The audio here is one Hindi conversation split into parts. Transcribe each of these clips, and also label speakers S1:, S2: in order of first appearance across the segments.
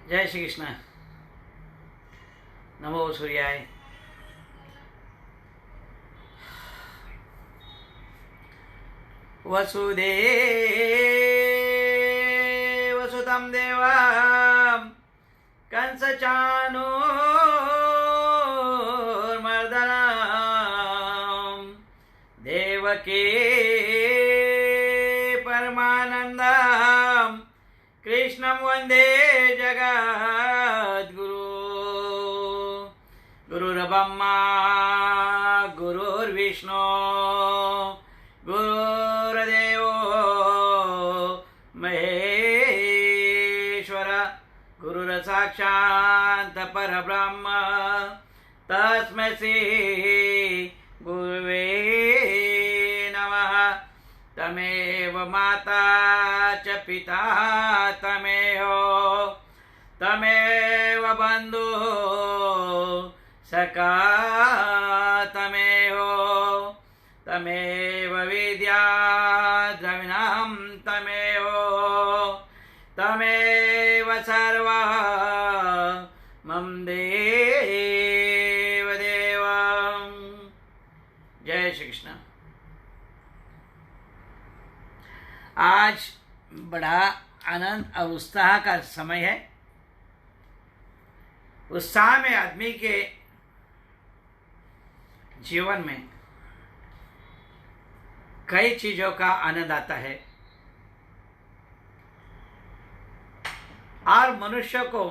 S1: जय श्री कृष्ण। नमो सूर्याय। वसुदेवसुतं देवं कंसचाणूरमर्दनं देवकी परमानन्दं कृष्णं वन्दे जगद्गुरु। गुरुर्ब्रह्मा गुरुर्विष्णु गुरुर्देवो महेश्वर गुरुर्साक्षात् परब्रह्म तस्मै श्री गुरुवे नमः। तमेव माता च पिता तमेव बन्धु सखा तमेव विद्या द्रविणं तमेव सर्वं देवदेवं। जय श्री कृष्ण। आज बड़ा आनंद और उत्साह का समय है। उत्साह में आदमी के जीवन में कई चीजों का आनंद आता है और मनुष्य को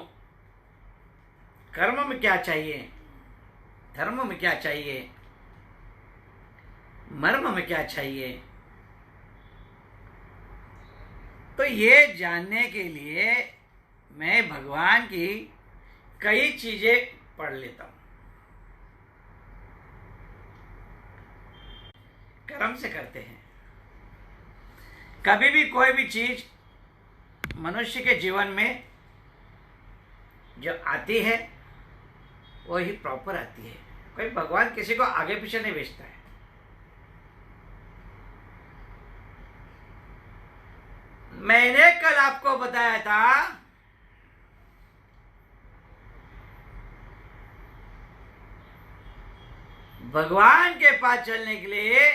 S1: कर्म में क्या चाहिए, धर्म में क्या चाहिए, मर्म में क्या चाहिए, तो ये जानने के लिए मैं भगवान की कई चीजें पढ़ लेता हूं। कर्म से करते हैं। कभी भी कोई भी चीज मनुष्य के जीवन में जो आती है वो ही प्रॉपर आती है। कोई भगवान किसी को आगे पीछे नहीं भेजता है। मैंने कल आपको बताया था भगवान के पास चलने के लिए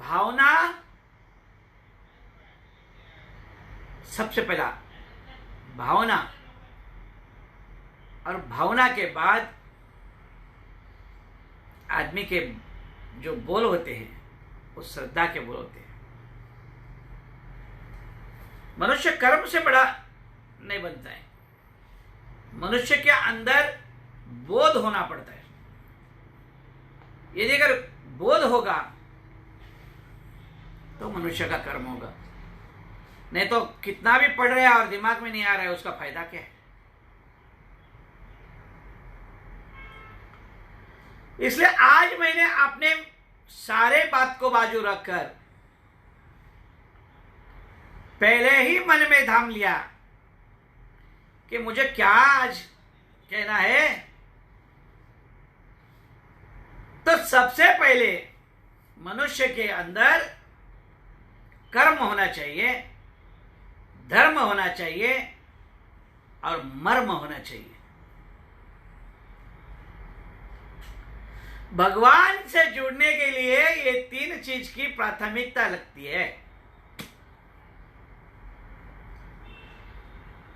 S1: भावना सबसे पहला, भावना, और भावना के बाद आदमी के जो बोल होते हैं वो श्रद्धा के बोल होते हैं। मनुष्य कर्म से बड़ा नहीं बनता है। मनुष्य के अंदर बोध होना पड़ता है। यदि अगर बोध होगा तो मनुष्य का कर्म होगा। नहीं तो कितना भी पढ़ रहे हैं और दिमाग में नहीं आ रहा है, उसका फायदा क्या है। इसलिए आज मैंने अपने सारे बात को बाजू रखकर पहले ही मन में थाम लिया कि मुझे क्या आज कहना है। तो सबसे पहले मनुष्य के अंदर कर्म होना चाहिए, धर्म होना चाहिए और मर्म होना चाहिए। भगवान से जुड़ने के लिए ये तीन चीज की प्राथमिकता लगती है।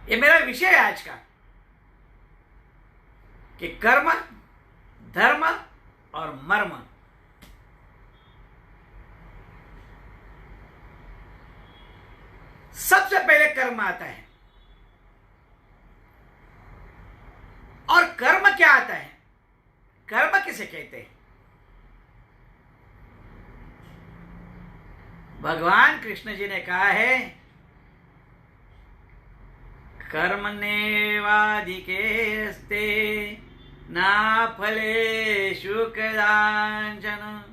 S1: ये मेरा विषय है आज का कि कर्म, धर्म और मर्म। सबसे पहले कर्म आता है। और कर्म क्या आता है, कर्म किसे कहते हैं? भगवान कृष्ण जी ने कहा है कर्मण्येवाधिकारस्ते ना फलेषु कदाचन।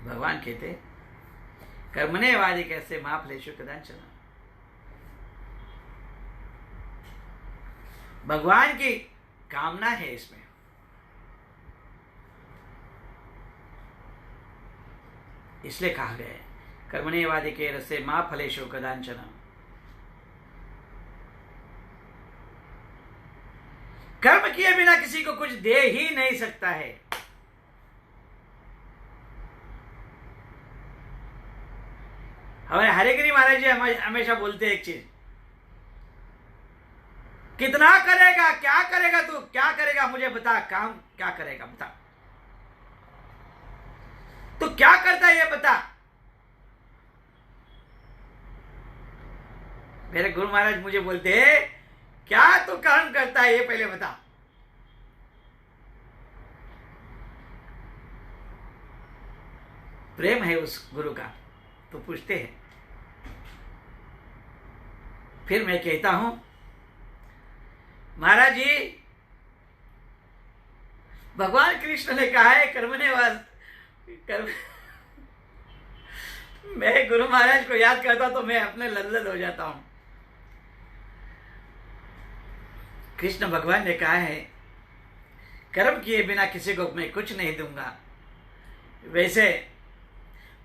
S1: भगवान कहते कर्मण्येवाधिकारस्ते मा फलेषु कदाचन। भगवान की कामना है इसमें। इसलिए कहा गया है कर्मण्येवाधिकारस्ते मा फलेषु कदाचन। कर्म किए बिना किसी को कुछ दे ही नहीं सकता है। हमारे हरिगिरी महाराज जी हमेशा बोलते हैं एक चीज, कितना करेगा, क्या करेगा, तू क्या करेगा, मुझे बता, काम क्या करेगा बता, तू क्या करता है ये बता। मेरे गुरु महाराज मुझे बोलते हैं, क्या तू काम करता है ये पहले बता। प्रेम है उस गुरु का तो पूछते हैं। फिर मैं कहता हूं, महाराज जी भगवान कृष्ण ने कहा है कर्मने कर्म। मैं गुरु महाराज को याद करता तो मैं अपने लल्लल हो जाता हूं। कृष्ण भगवान ने कहा है कर्म किए बिना किसी को मैं कुछ नहीं दूंगा। वैसे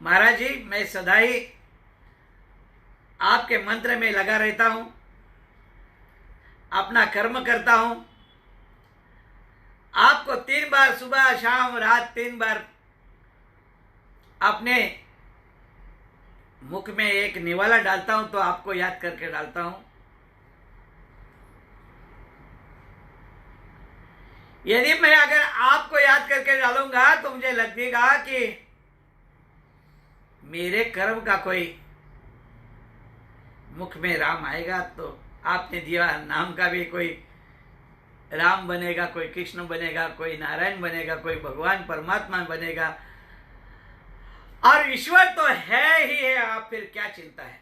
S1: महाराज जी मैं सदा ही आपके मंत्र में लगा रहता हूं, अपना कर्म करता हूं। आपको 3 बार सुबह शाम रात 3 बार अपने मुख में एक निवाला डालता हूं तो आपको याद करके डालता हूं। यदि मैं अगर आपको याद करके डालूंगा तो मुझे लगेगा कि मेरे कर्म का कोई मुख में राम आएगा, तो आपने दिया नाम का भी कोई राम बनेगा, कोई कृष्ण बनेगा, कोई नारायण बनेगा, कोई भगवान परमात्मा बनेगा, और ईश्वर तो है ही है। आप फिर क्या चिंता है।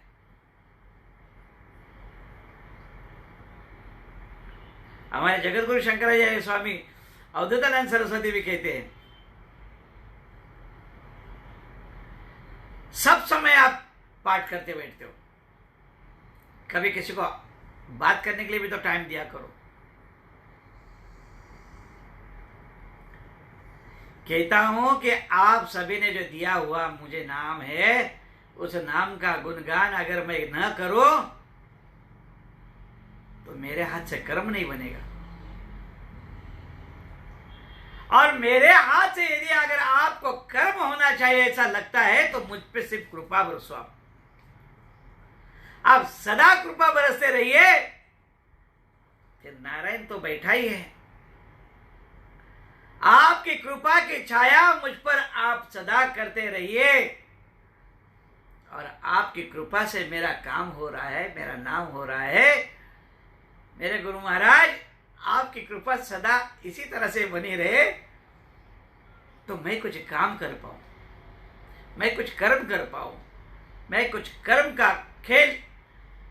S1: हमारे जगत गुरु शंकराचार्य स्वामी अवधूतानंद सरस्वती भी कहते हैं, सब समय आप पाठ करते बैठते हो, कभी किसी को बात करने के लिए भी तो टाइम दिया करो। कहता हूं कि आप सभी ने जो दिया हुआ मुझे नाम है, उस नाम का गुणगान अगर मैं न करूं तो मेरे हाथ से कर्म नहीं बनेगा। और मेरे हाथ से यदि अगर आपको कर्म होना चाहिए ऐसा लगता है तो मुझ पे सिर्फ कृपा बरसो। आप सदा कृपा बरसते रहिए, फिर नारायण तो बैठा ही है। आपकी कृपा की छाया मुझ पर आप सदा करते रहिए, और आपकी कृपा से मेरा काम हो रहा है, मेरा नाम हो रहा है। मेरे गुरु महाराज आपकी कृपा सदा इसी तरह से बनी रहे तो मैं कुछ काम कर पाऊं, मैं कुछ कर्म कर पाऊं, मैं कुछ कर्म का खेल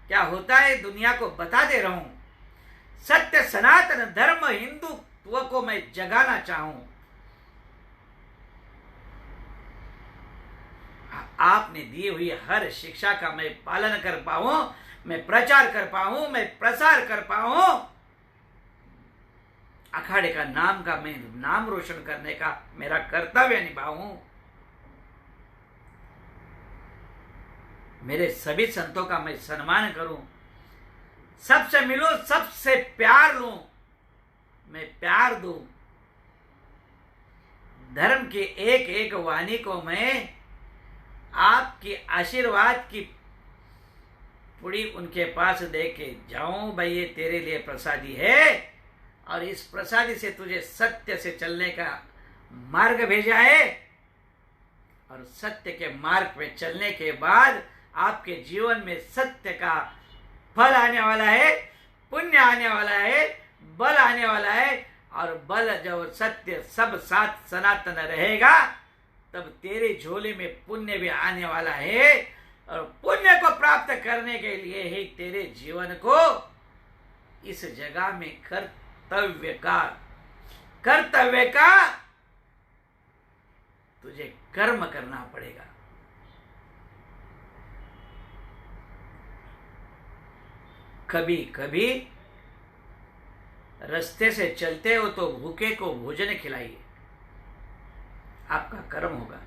S1: क्या होता है दुनिया को बता दे रहा हूं। सत्य सनातन धर्म हिंदुत्व को मैं जगाना चाहूं। आपने दी हुई हर शिक्षा का मैं पालन कर पाऊं, मैं प्रचार कर पाऊं, मैं प्रसार कर पाऊं, अखाड़े का नाम का मैं नाम रोशन करने का मेरा कर्तव्य निभाऊं। मेरे सभी संतों का मैं सम्मान करूं, सबसे मिलूं, सबसे प्यार लूं, मैं प्यार दूं। धर्म की एक एक वाणी को मैं आपकी आशीर्वाद की पुड़ी उनके पास दे के जाऊं, भाई ये तेरे लिए प्रसादी है और इस प्रसादी से तुझे सत्य से चलने का मार्ग भेजा है, और सत्य के मार्ग पे चलने के बाद आपके जीवन में सत्य का फल आने वाला है, पुण्य आने वाला है, बल आने वाला है, और बल जब सत्य सब साथ सनातन रहेगा तब तेरे झोले में पुण्य भी आने वाला है, और पुण्य को प्राप्त करने के लिए ही तेरे जीवन को इस जगह में कर्तव्य का तुझे कर्म करना पड़ेगा। कभी कभी रास्ते से चलते हो तो भूखे को भोजन खिलाइए, आपका कर्म होगा।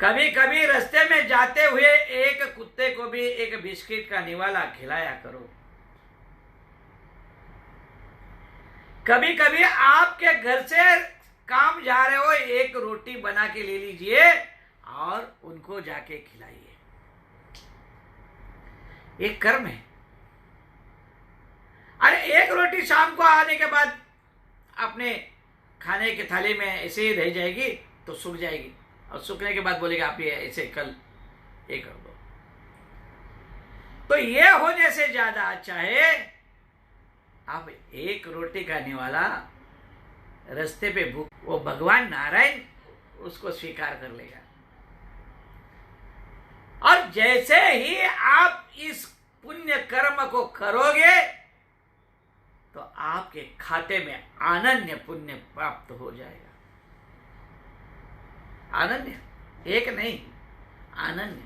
S1: कभी कभी रास्ते में जाते हुए एक कुत्ते को भी एक बिस्किट का निवाला खिलाया करो, कभी कभी आपके घर से काम जा रहे हो, एक रोटी बना के ले लीजिए और उनको जाके खिलाइए। एक कर्म है। अरे एक रोटी शाम को आने के बाद अपने खाने के थाली में ऐसे ही रह जाएगी तो सूख जाएगी, और सूखने के बाद बोलेगा आप ये ऐसे कल ये कर दो। तो ये होने से ज्यादा अच्छा है आप एक रोटी खाने वाला रास्ते पे भूख, वो भगवान नारायण उसको स्वीकार कर लेगा। और जैसे ही आप इस पुण्य कर्म को करोगे तो आपके खाते में अनन्य पुण्य प्राप्त हो जाएगा। अनन्य, एक नहीं, अनन्य।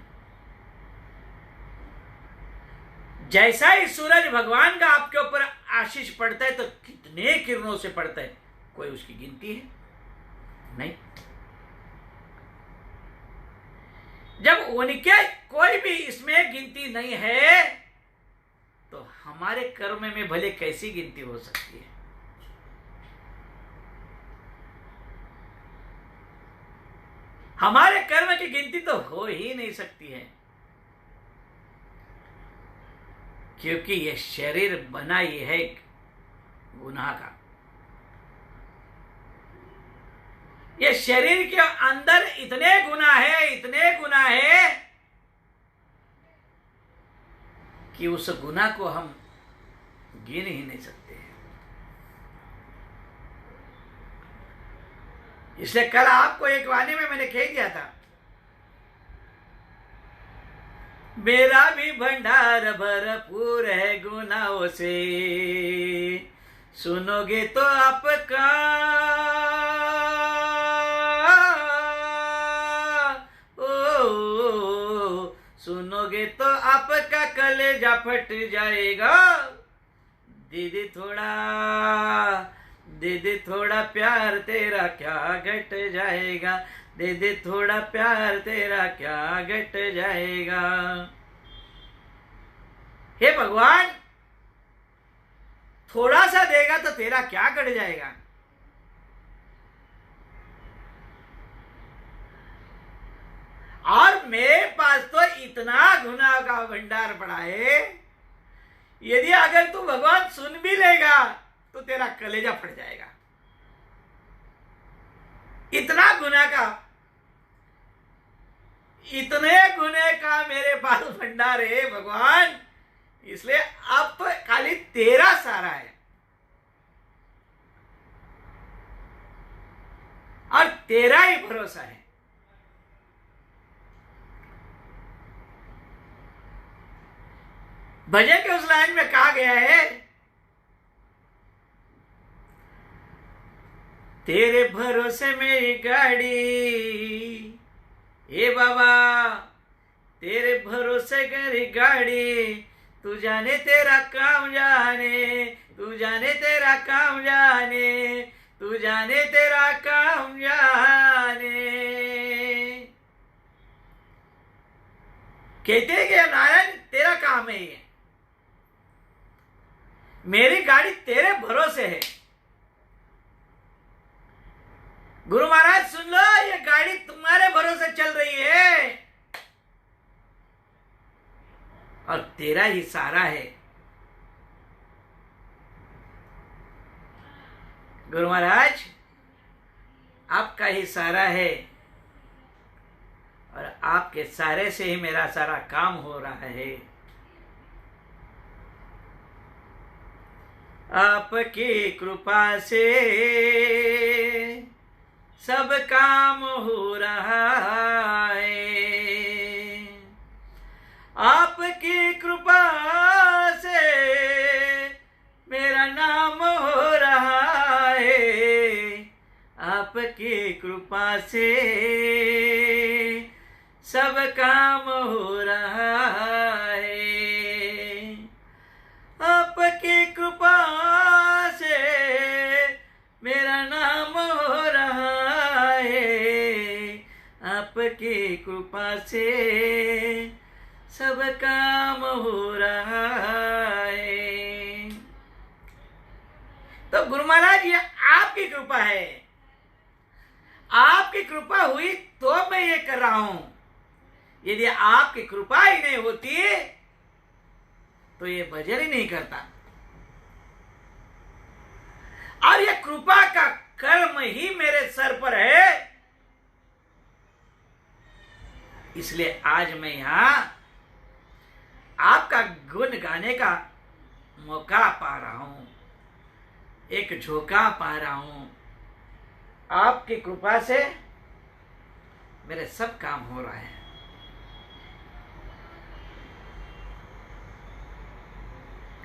S1: जैसा ही सूरज भगवान का आपके ऊपर आशीष पड़ता है तो कितने किरणों से पड़ता है, कोई उसकी गिनती है नहीं। जब उनके कोई भी इसमें गिनती नहीं है तो हमारे कर्म में भले कैसी गिनती हो सकती है। हमारे कर्म की गिनती तो हो ही नहीं सकती है, क्योंकि यह शरीर बना ही है गुनाह का। ये शरीर के अंदर इतने गुनाह है, इतने गुनाह है कि उस गुनाह को हम गिन ही नहीं सकते हैं। इसलिए कल आपको एक वाणी में मैंने कह दिया था, मेरा भी भंडार भरपूर है गुनाहों से, सुनोगे तो आपका सुनोगे तो आपका कलेजा फट जाएगा। दीदी थोड़ा प्यार तेरा क्या घट जाएगा, दीदी थोड़ा प्यार तेरा क्या घट जाएगा। हे भगवान, थोड़ा सा देगा तो तेरा क्या घट जाएगा। और मेरे पास तो इतना गुनाह का भंडार पड़ा है, यदि अगर तू भगवान सुन भी लेगा तो तेरा कलेजा फट जाएगा। इतना गुनाह का, इतने गुनाह का मेरे पास भंडार है भगवान, इसलिए अब तो खाली तेरा सहारा है और तेरा ही भरोसा है। भजन के उस लाइन में कहा गया है, तेरे भरोसे मेरी गाड़ी, हे बाबा तेरे भरोसे मेरी गाड़ी, तू जाने तेरा काम जाने, तू जाने तेरा काम जाने, तू जाने तेरा काम जाने। कहते हैं कि नारायण तेरा काम है ये, मेरी गाड़ी तेरे भरोसे है। गुरु महाराज सुन लो, ये गाड़ी तुम्हारे भरोसे चल रही है और तेरा ही सहारा है। गुरु महाराज आपका ही सहारा है और आपके सहारे से ही मेरा सारा काम हो रहा है। आपकी कृपा से सब काम हो रहा है, आपकी कृपा से मेरा नाम हो रहा है, आपकी कृपा से सब काम हो रहा है, आपकी कृपा से मेरा नाम हो रहा है, आपकी कृपा से सब काम हो रहा है। तो तो गुरु महाराज ये आपकी कृपा है, आपकी कृपा हुई तो मैं ये कर रहा हूं। यदि आपकी कृपा ही नहीं होती तो ये भजन ही नहीं करता। और ये कृपा का कर्म ही मेरे सर पर है, इसलिए आज मैं यहां आपका गुण गाने का मौका पा रहा हूं, एक झोंका पा रहा हूं। आपकी कृपा से मेरे सब काम हो रहा है।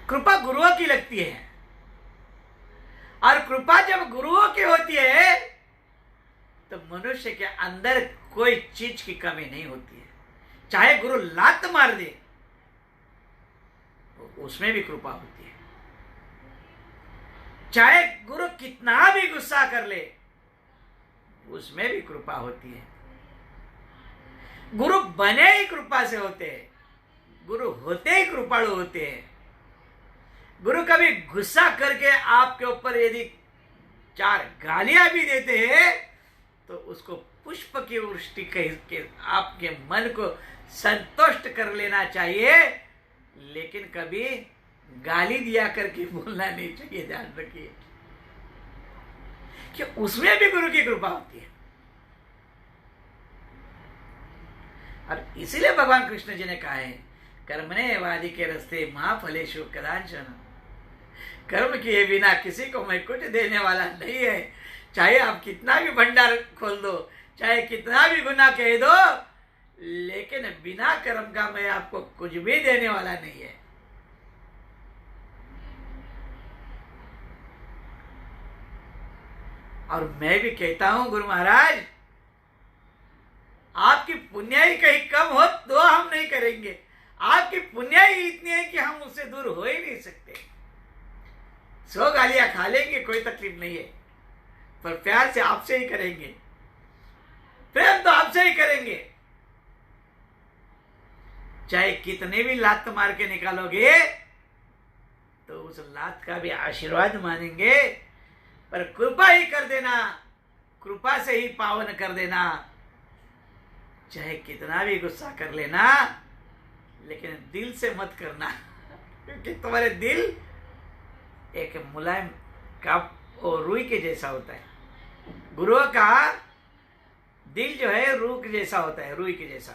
S1: कृपा गुरुओं की लगती है, और कृपा जब गुरुओं की होती है तो मनुष्य के अंदर कोई चीज की कमी नहीं होती है। चाहे गुरु लात मार दे तो उसमें भी कृपा होती है, चाहे गुरु कितना भी गुस्सा कर ले उसमें भी कृपा होती है। गुरु बने ही कृपा से होते हैं, गुरु होते ही कृपाणु होते हैं। गुरु कभी गुस्सा करके आपके ऊपर यदि 4 गालियां भी देते हैं तो उसको पुष्प की वृष्टि कह के आपके मन को संतुष्ट कर लेना चाहिए, लेकिन कभी गाली दिया करके बोलना नहीं चाहिए। ध्यान रखिए कि उसमें भी गुरु की कृपा होती है। और इसीलिए भगवान कृष्ण जी ने कहा है, कर्मणे वादि के रस्ते महाफलेषु कदाचन। कर्म किए बिना किसी को मैं कुछ देने वाला नहीं है। चाहे आप कितना भी भंडार खोल दो, चाहे कितना भी गुनाह कह दो, लेकिन बिना कर्म का मैं आपको कुछ भी देने वाला नहीं है। और मैं भी कहता हूं गुरु महाराज, आपकी पुण्याई कहीं कम हो तो हम नहीं करेंगे। आपकी पुण्याई इतनी है कि हम उससे दूर हो ही नहीं सकते। 100 गालियां खा लेंगे, कोई तकलीफ नहीं है, पर प्यार से आपसे ही करेंगे, प्रेम तो आपसे ही करेंगे। चाहे कितने भी लात मार के निकालोगे तो उस लात का भी आशीर्वाद मानेंगे, पर कृपा ही कर देना, कृपा से ही पावन कर देना। चाहे कितना भी गुस्सा कर लेना, लेकिन दिल से मत करना, क्योंकि तुम्हारे दिल एक मुलायम का और रुई के जैसा होता है। गुरुओं का दिल जो है रूह के जैसा होता है, रुई के जैसा,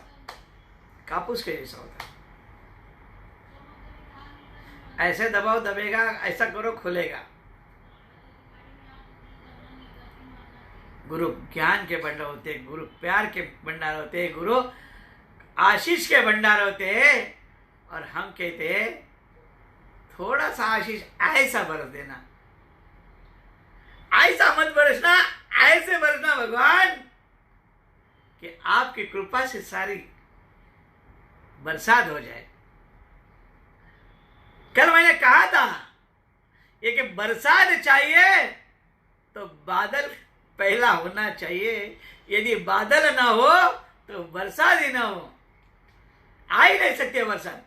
S1: कापूस के जैसा होता है। ऐसे दबाव दबेगा, ऐसा करो खुलेगा। गुरु ज्ञान के भंडार होते हैं, गुरु प्यार के भंडार होते हैं, गुरु आशीष के भंडार होते हैं। और हम कहते हैं थोड़ा सा आशीष ऐसा बरस देना, ऐसा मत बरसना, ऐसे बरसना भगवान कि आपकी कृपा से सारी बरसात हो जाए। कल मैंने कहा था ये कि बरसात चाहिए तो बादल पहला होना चाहिए। यदि बादल ना हो तो बरसात ही ना हो, आ ही नहीं सकती बरसात।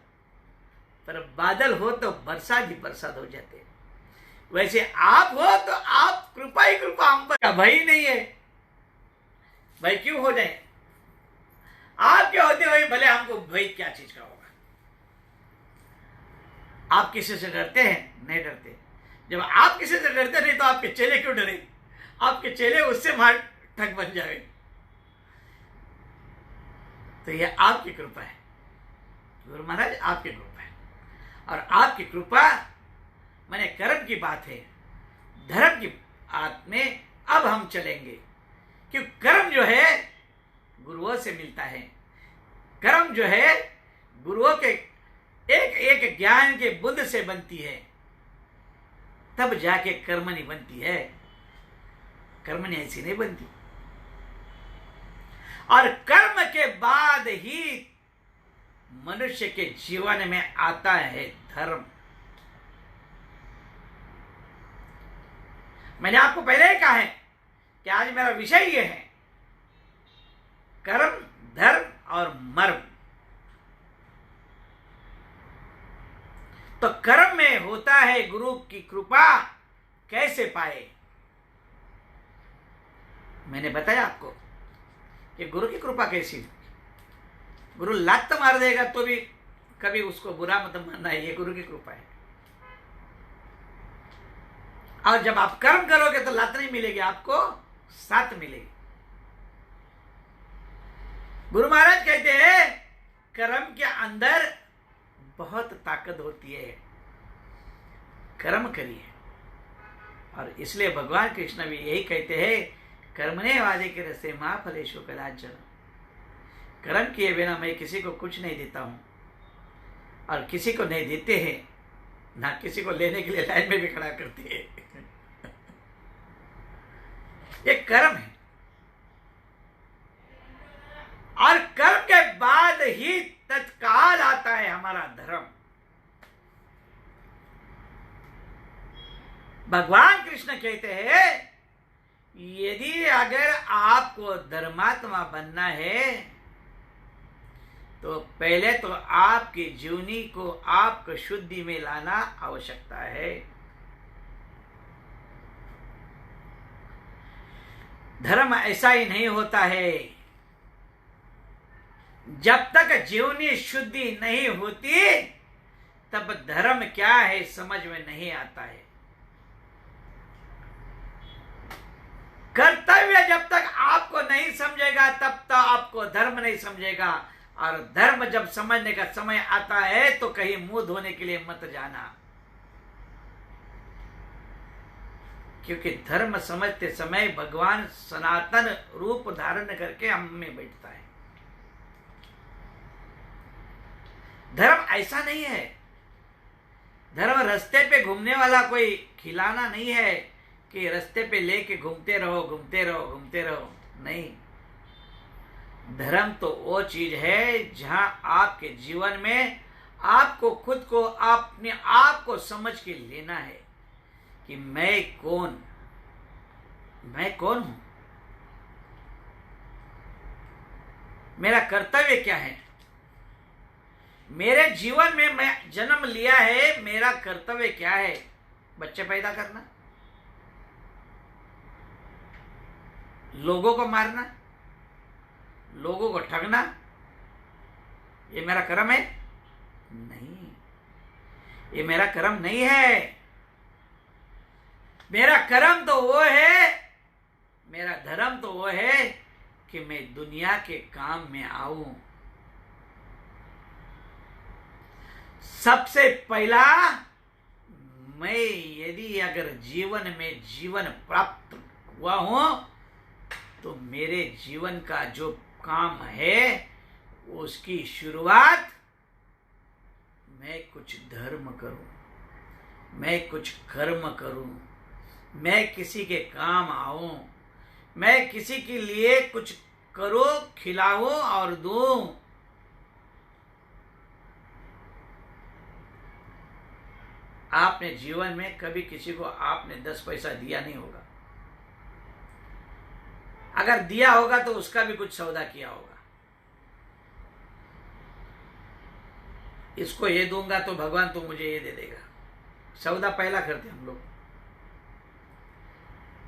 S1: पर बादल हो तो बरसात ही बरसात हो जाते। वैसे आप हो तो आप कृपा ही कृपा हम पर। भय नहीं है, भय क्यों हो जाए? आपके होते हुए भले हमको भय क्या चीज का होगा। आप किसी से डरते हैं? नहीं डरते। जब आप किसी से डरते नहीं तो आपके चेले क्यों डरे? आपके चेले उससे मार ठग बन जाए। तो यह आपकी कृपा है गुरु महाराज, आपकी कृपा है। और आपकी कृपा माने कर्म की बात है, धर्म की बात में अब हम चलेंगे। क्योंकि कर्म जो है गुरुओं से मिलता है, कर्म जो है गुरुओं के एक एक ज्ञान के बुंद से बनती है, तब जाके कर्मणि बनती है। कर्मणि ऐसी नहीं बनती। और कर्म के बाद ही मनुष्य के जीवन में आता है धर्म। मैंने आपको पहले ही कहा है कि आज मेरा विषय यह है, कर्म, धर्म और मर्म। तो कर्म में होता है गुरु की कृपा, कैसे पाए? मैंने बताया आपको कि गुरु की कृपा कैसी। गुरु लात मार देगा तो भी कभी उसको बुरा मत मानना, ये गुरु की कृपा है। और जब आप कर्म करोगे तो लात नहीं मिलेगी, आपको साथ मिलेगी। गुरु महाराज कहते हैं कर्म के अंदर बहुत ताकत होती है, कर्म करिए। और इसलिए भगवान कृष्ण भी यही कहते हैं, कर्मणे वादे के रस्ते मां फलेषु कदाचन। कर्म किए बिना मैं किसी को कुछ नहीं देता हूं, और किसी को नहीं देते हैं, ना किसी को लेने के लिए लाइन में भी खड़ा करते हैं। ये कर्म है, और कर्म के बाद ही तत्काल आता है हमारा धर्म। भगवान कृष्ण कहते हैं यदि अगर आपको धर्मात्मा बनना है तो पहले तो आपकी जीवनी को आपको शुद्धि में लाना आवश्यकता है। धर्म ऐसा ही नहीं होता है, जब तक जीवनी शुद्धि नहीं होती तब धर्म क्या है समझ में नहीं आता है। कर्तव्य जब तक आपको नहीं समझेगा तब तक आपको धर्म नहीं समझेगा, और धर्म जब समझने का समय आता है तो कहीं मुंह धोने के लिए मत जाना, क्योंकि धर्म समझते समय भगवान सनातन रूप धारण करके हम में बैठता है। धर्म ऐसा नहीं है, धर्म रास्ते पे घूमने वाला कोई खिलाना नहीं है कि रास्ते पे लेके घूमते रहो घूमते रहो घूमते रहो, नहीं। धर्म तो वो चीज है जहां आपके जीवन में आपको खुद को अपने आप को समझ के लेना है कि मैं कौन हूं, मेरा कर्तव्य क्या है। मेरे जीवन में मैं जन्म लिया है, मेरा कर्तव्य क्या है? बच्चे पैदा करना, लोगों को मारना, लोगों को ठगना, ये मेरा कर्म है? नहीं, ये मेरा कर्म नहीं है। मेरा कर्म तो वो है, मेरा धर्म तो वो है कि मैं दुनिया के काम में आऊं। सबसे पहला मैं यदि अगर जीवन में जीवन प्राप्त हुआ हूं तो मेरे जीवन का जो काम है उसकी शुरुआत मैं कुछ धर्म करूं, मैं कुछ कर्म करूं, मैं किसी के काम आऊं, मैं किसी के लिए कुछ करो, खिलाऊं और दूं। आपने जीवन में कभी किसी को आपने 10 पैसा दिया नहीं होगा, अगर दिया होगा तो उसका भी कुछ सौदा किया होगा। इसको ये दूंगा तो भगवान तो मुझे ये दे देगा, सौदा पहला करते हम लोग।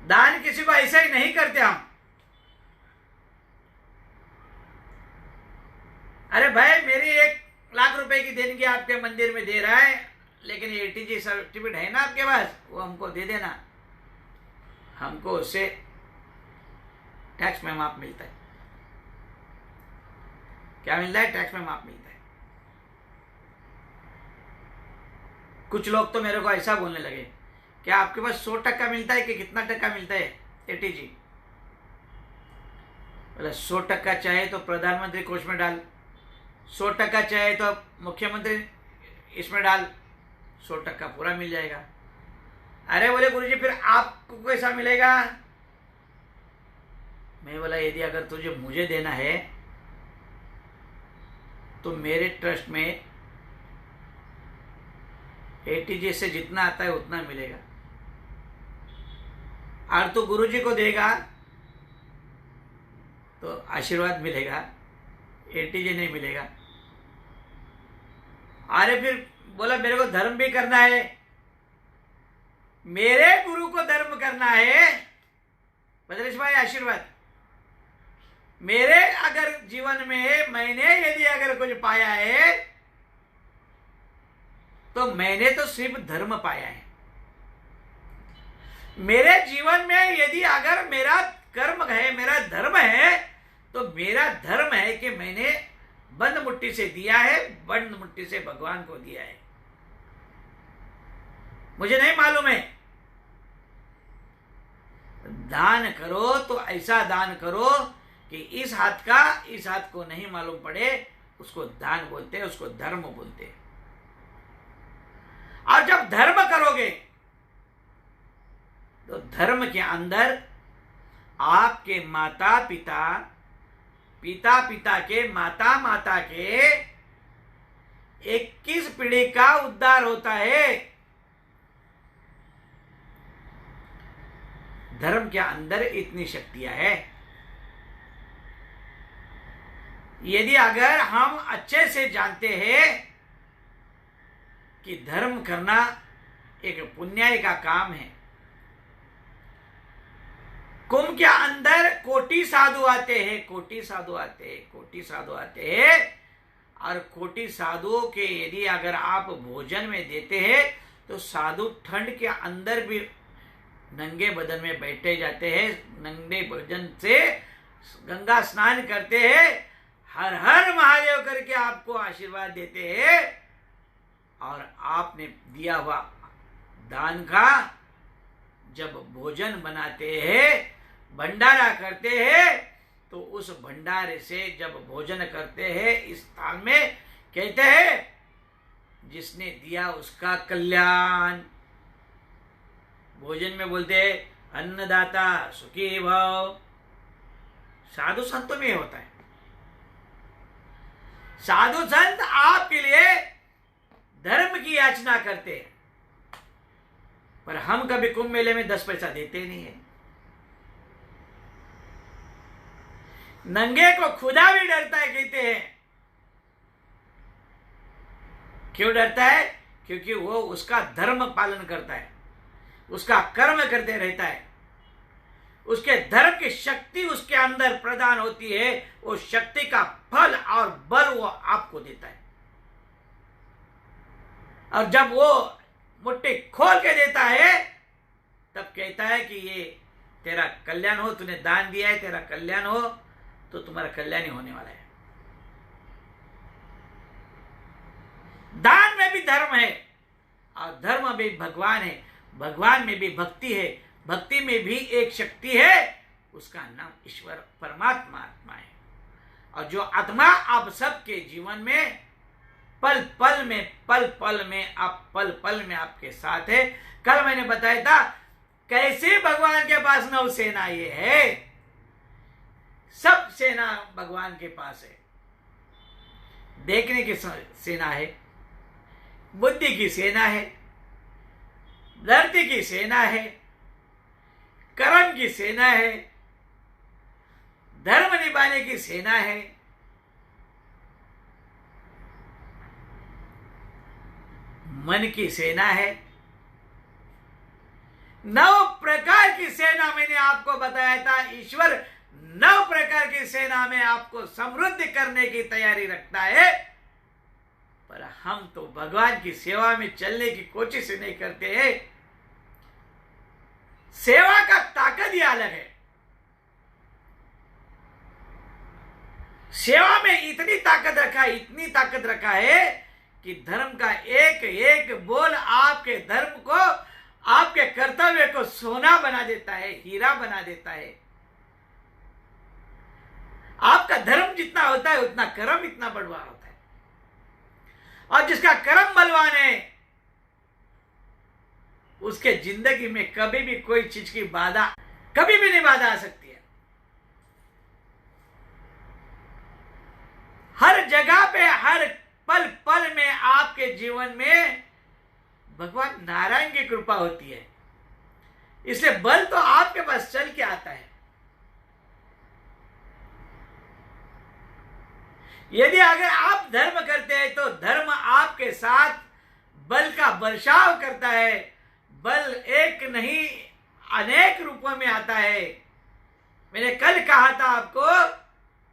S1: दान किसी को ऐसे ही नहीं करते हम। अरे भाई मेरी 1 लाख रुपए की देनगी आपके मंदिर में दे रहा है, लेकिन ये ATG सर्टिफिकेट है ना आपके पास, वो हमको दे देना, हमको उससे टैक्स में माफ मिलता है। क्या मिलता है? टैक्स में माफ मिलता है। कुछ लोग तो मेरे को ऐसा बोलने लगे, क्या आपके पास 100% मिलता है कि कितना टक्का मिलता है ATG? बोले 100% चाहे तो प्रधानमंत्री कोष में डाल, 100% चाहे तो मुख्यमंत्री इसमें डाल, 100% पूरा मिल जाएगा। अरे बोले गुरुजी फिर आपको कैसा मिलेगा? मैं बोला यदि अगर तुझे मुझे देना है तो मेरे ट्रस्ट में ATG से जितना आता है उतना मिलेगा, और तो गुरुजी को देगा तो आशीर्वाद मिलेगा, ATG नहीं मिलेगा। अरे फिर बोला मेरे को धर्म भी करना है, मेरे गुरु को धर्म करना है, भद्रेश भाई आशीर्वाद, मेरे अगर जीवन में मैंने यदि अगर कुछ पाया है तो मैंने तो सिर्फ धर्म पाया है। मेरे जीवन में यदि अगर मेरा कर्म है, मेरा धर्म है, तो मेरा धर्म है कि मैंने बंद मुट्ठी से दिया है, बंद मुट्ठी से भगवान को दिया है। मुझे नहीं मालूम है, दान करो तो ऐसा दान करो कि इस हाथ का इस हाथ को नहीं मालूम पड़े, उसको दान बोलते हैं, उसको धर्म बोलते हैं। और जब धर्म करोगे तो धर्म के अंदर आपके माता पिता, पिता पिता के माता माता के 21 पीढ़ी का उद्धार होता है। धर्म के अंदर इतनी शक्तियां है। यदि अगर हम अच्छे से जानते हैं कि धर्म करना एक पुण्य का काम है, कुंभ के अंदर कोटि साधु आते हैं, कोटि साधु आते हैं, कोटि साधु आते हैं, और कोटि साधुओं के यदि अगर आप भोजन में देते हैं तो साधु ठंड के अंदर भी नंगे बदन में बैठे जाते हैं, नंगे भोजन से गंगा स्नान करते हैं, हर हर महादेव करके आपको आशीर्वाद देते हैं। और आपने दिया हुआ दान का जब भोजन बनाते हैं, भंडारा करते हैं, तो उस भंडारे से जब भोजन करते हैं इस स्थान में कहते हैं जिसने दिया उसका कल्याण। भोजन में बोलते हैं अन्नदाता सुखी भव। साधु संतों में होता है। साधु संत आपके लिए धर्म की याचना करते हैं, पर हम कभी कुंभ मेले में 10 पैसा देते नहीं है। नंगे को खुदा भी डरता है, कहते हैं। क्यों डरता है? क्योंकि वो उसका धर्म पालन करता है, उसका कर्म करते रहता है, उसके धर्म की शक्ति उसके अंदर प्रदान होती है, वो शक्ति का फल और बल वो आपको देता है। और जब वो मुट्ठी खोल के देता है तब कहता है कि ये तेरा कल्याण हो, तूने दान दिया है, तेरा कल्याण हो, तो तुम्हारा कल्याण ही होने वाला है। दान में भी धर्म है और धर्म में भगवान है, भगवान में भी भक्ति है, भक्ति में भी एक शक्ति है, उसका नाम ईश्वर परमात्मा आत्मा है। और जो आत्मा आप सबके जीवन में पल पल में आपके साथ है। कल मैंने बताया था कैसे भगवान के पास नौसेना ये है, सब सेना भगवान के पास है। देखने की सेना है, बुद्धि की सेना है, धरती की सेना है, कर्म की सेना है, धर्म निभाने की सेना है, मन की सेना है। 9 प्रकार की सेना मैंने आपको बताया था। ईश्वर 9 प्रकार की सेना में आपको समृद्ध करने की तैयारी रखता है, पर हम तो भगवान की सेवा में चलने की कोशिश नहीं करते हैं। सेवा का ताकत ही अलग है। सेवा में इतनी ताकत रखा है, इतनी ताकत रखा है कि धर्म का एक एक बोल आपके धर्म को, आपके कर्तव्य को सोना बना देता है, हीरा बना देता है। आपका धर्म जितना होता है उतना कर्म इतना बढ़वा होता है। और जिसका कर्म बलवान है उसके जिंदगी में कभी भी कोई चीज की बाधा, कभी भी नहीं बाधा आ सकती है। हर जगह पे, हर पल पल में आपके जीवन में भगवान नारायण की कृपा होती है। इसलिए बल तो आपके पास चल के आता है। यदि अगर आप धर्म करते हैं तो धर्म आपके साथ बल का बर्षाव करता है, बल एक नहीं अनेक रूपों में आता है। मैंने कल कहा था आपको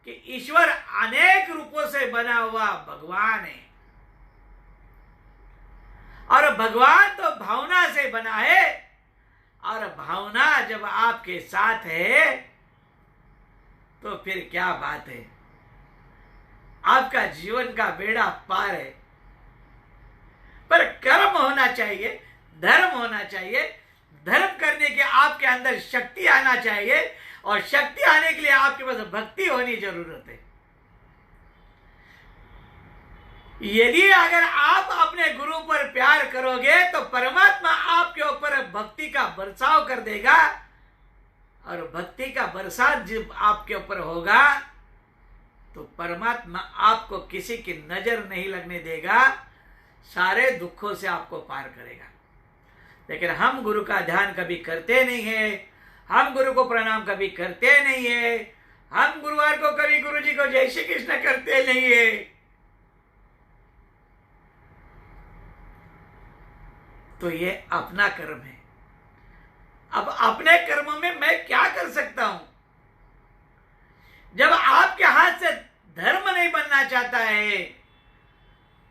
S1: कि ईश्वर अनेक रूपों से बना हुआ भगवान है, और भगवान तो भावना से बना है, और भावना जब आपके साथ है तो फिर क्या बात है, आपका जीवन का बेड़ा पार है। पर कर्म होना चाहिए, धर्म होना चाहिए, धर्म करने के आपके अंदर शक्ति आना चाहिए, और शक्ति आने के लिए आपके पास भक्ति होनी जरूरत है। यदि अगर आप अपने गुरु पर प्यार करोगे तो परमात्मा आपके ऊपर भक्ति का बरसाव कर देगा, और भक्ति का बरसात जब आपके ऊपर होगा तो परमात्मा आपको किसी की नजर नहीं लगने देगा, सारे दुखों से आपको पार करेगा। लेकिन हम गुरु का ध्यान कभी करते नहीं है, हम गुरु को प्रणाम कभी करते नहीं है, हम गुरुवार को कभी गुरु जी को जय श्री कृष्ण करते नहीं है। तो ये अपना कर्म है। अब अपने कर्मों में मैं क्या कर सकता हूं? जब आपके हाथ से धर्म नहीं बनना चाहता है,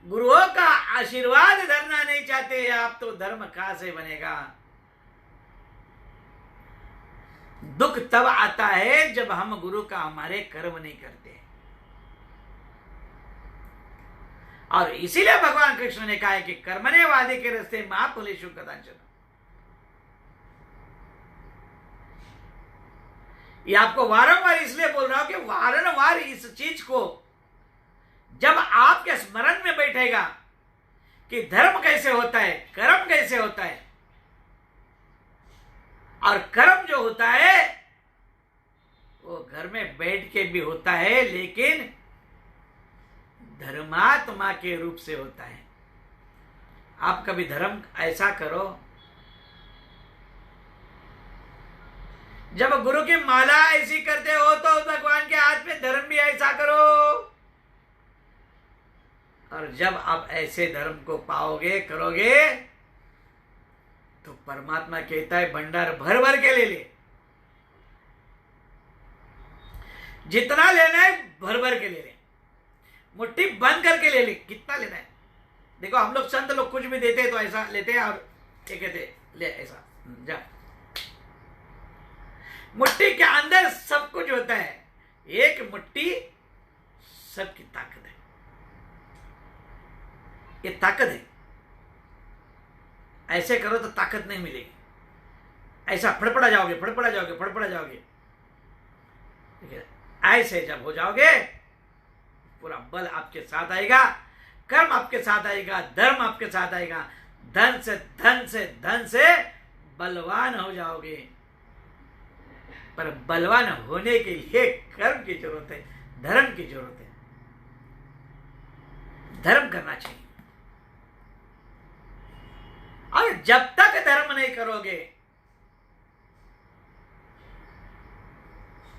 S1: गुरुओं का आशीर्वाद धरना नहीं चाहते आप, तो धर्म कहां से बनेगा? दुख तब आता है जब हम गुरु का हमारे कर्म नहीं करते। और इसीलिए भगवान कृष्ण ने कहा है कि कर्मणे वादे के रास्ते महाफलेषु कदाचन। ये आपको वारंवार इसलिए बोल रहा हूं कि वारंवार इस चीज को जब आपके स्मरण में बैठेगा कि धर्म कैसे होता है, कर्म कैसे होता है, और कर्म जो होता है वो घर में बैठ के भी होता है, लेकिन धर्मात्मा के रूप से होता है। आप कभी धर्म ऐसा करो, जब गुरु की माला ऐसी करते हो तो भगवान के हाथ में धर्म भी ऐसा करो, और जब आप ऐसे धर्म को पाओगे, करोगे, तो परमात्मा कहता है भंडार भर भर के ले ले, जितना लेना है भर भर के ले ले, मुट्ठी बंद करके ले ले, कितना लेना है। देखो हम लोग संत लोग कुछ भी देते हैं तो ऐसा लेते हैं, और ये कहते ले ऐसा जा। मुट्ठी के अंदर सब कुछ होता है, एक मुट्ठी सबकी ताकत है, ये ताकत है। ऐसे करो तो ताकत नहीं मिलेगी, ऐसा फड़फड़ा जाओगे, फड़फड़ा जाओगे, फड़फड़ा जाओगे। ऐसे जब हो जाओगे पूरा बल आपके साथ आएगा, कर्म आपके साथ आएगा, धर्म आपके साथ आएगा, धन से धन से धन से बलवान हो जाओगे। पर बलवान होने के लिए कर्म की जरूरत है, धर्म की जरूरत है। धर्म करना चाहिए, और जब तक धर्म नहीं करोगे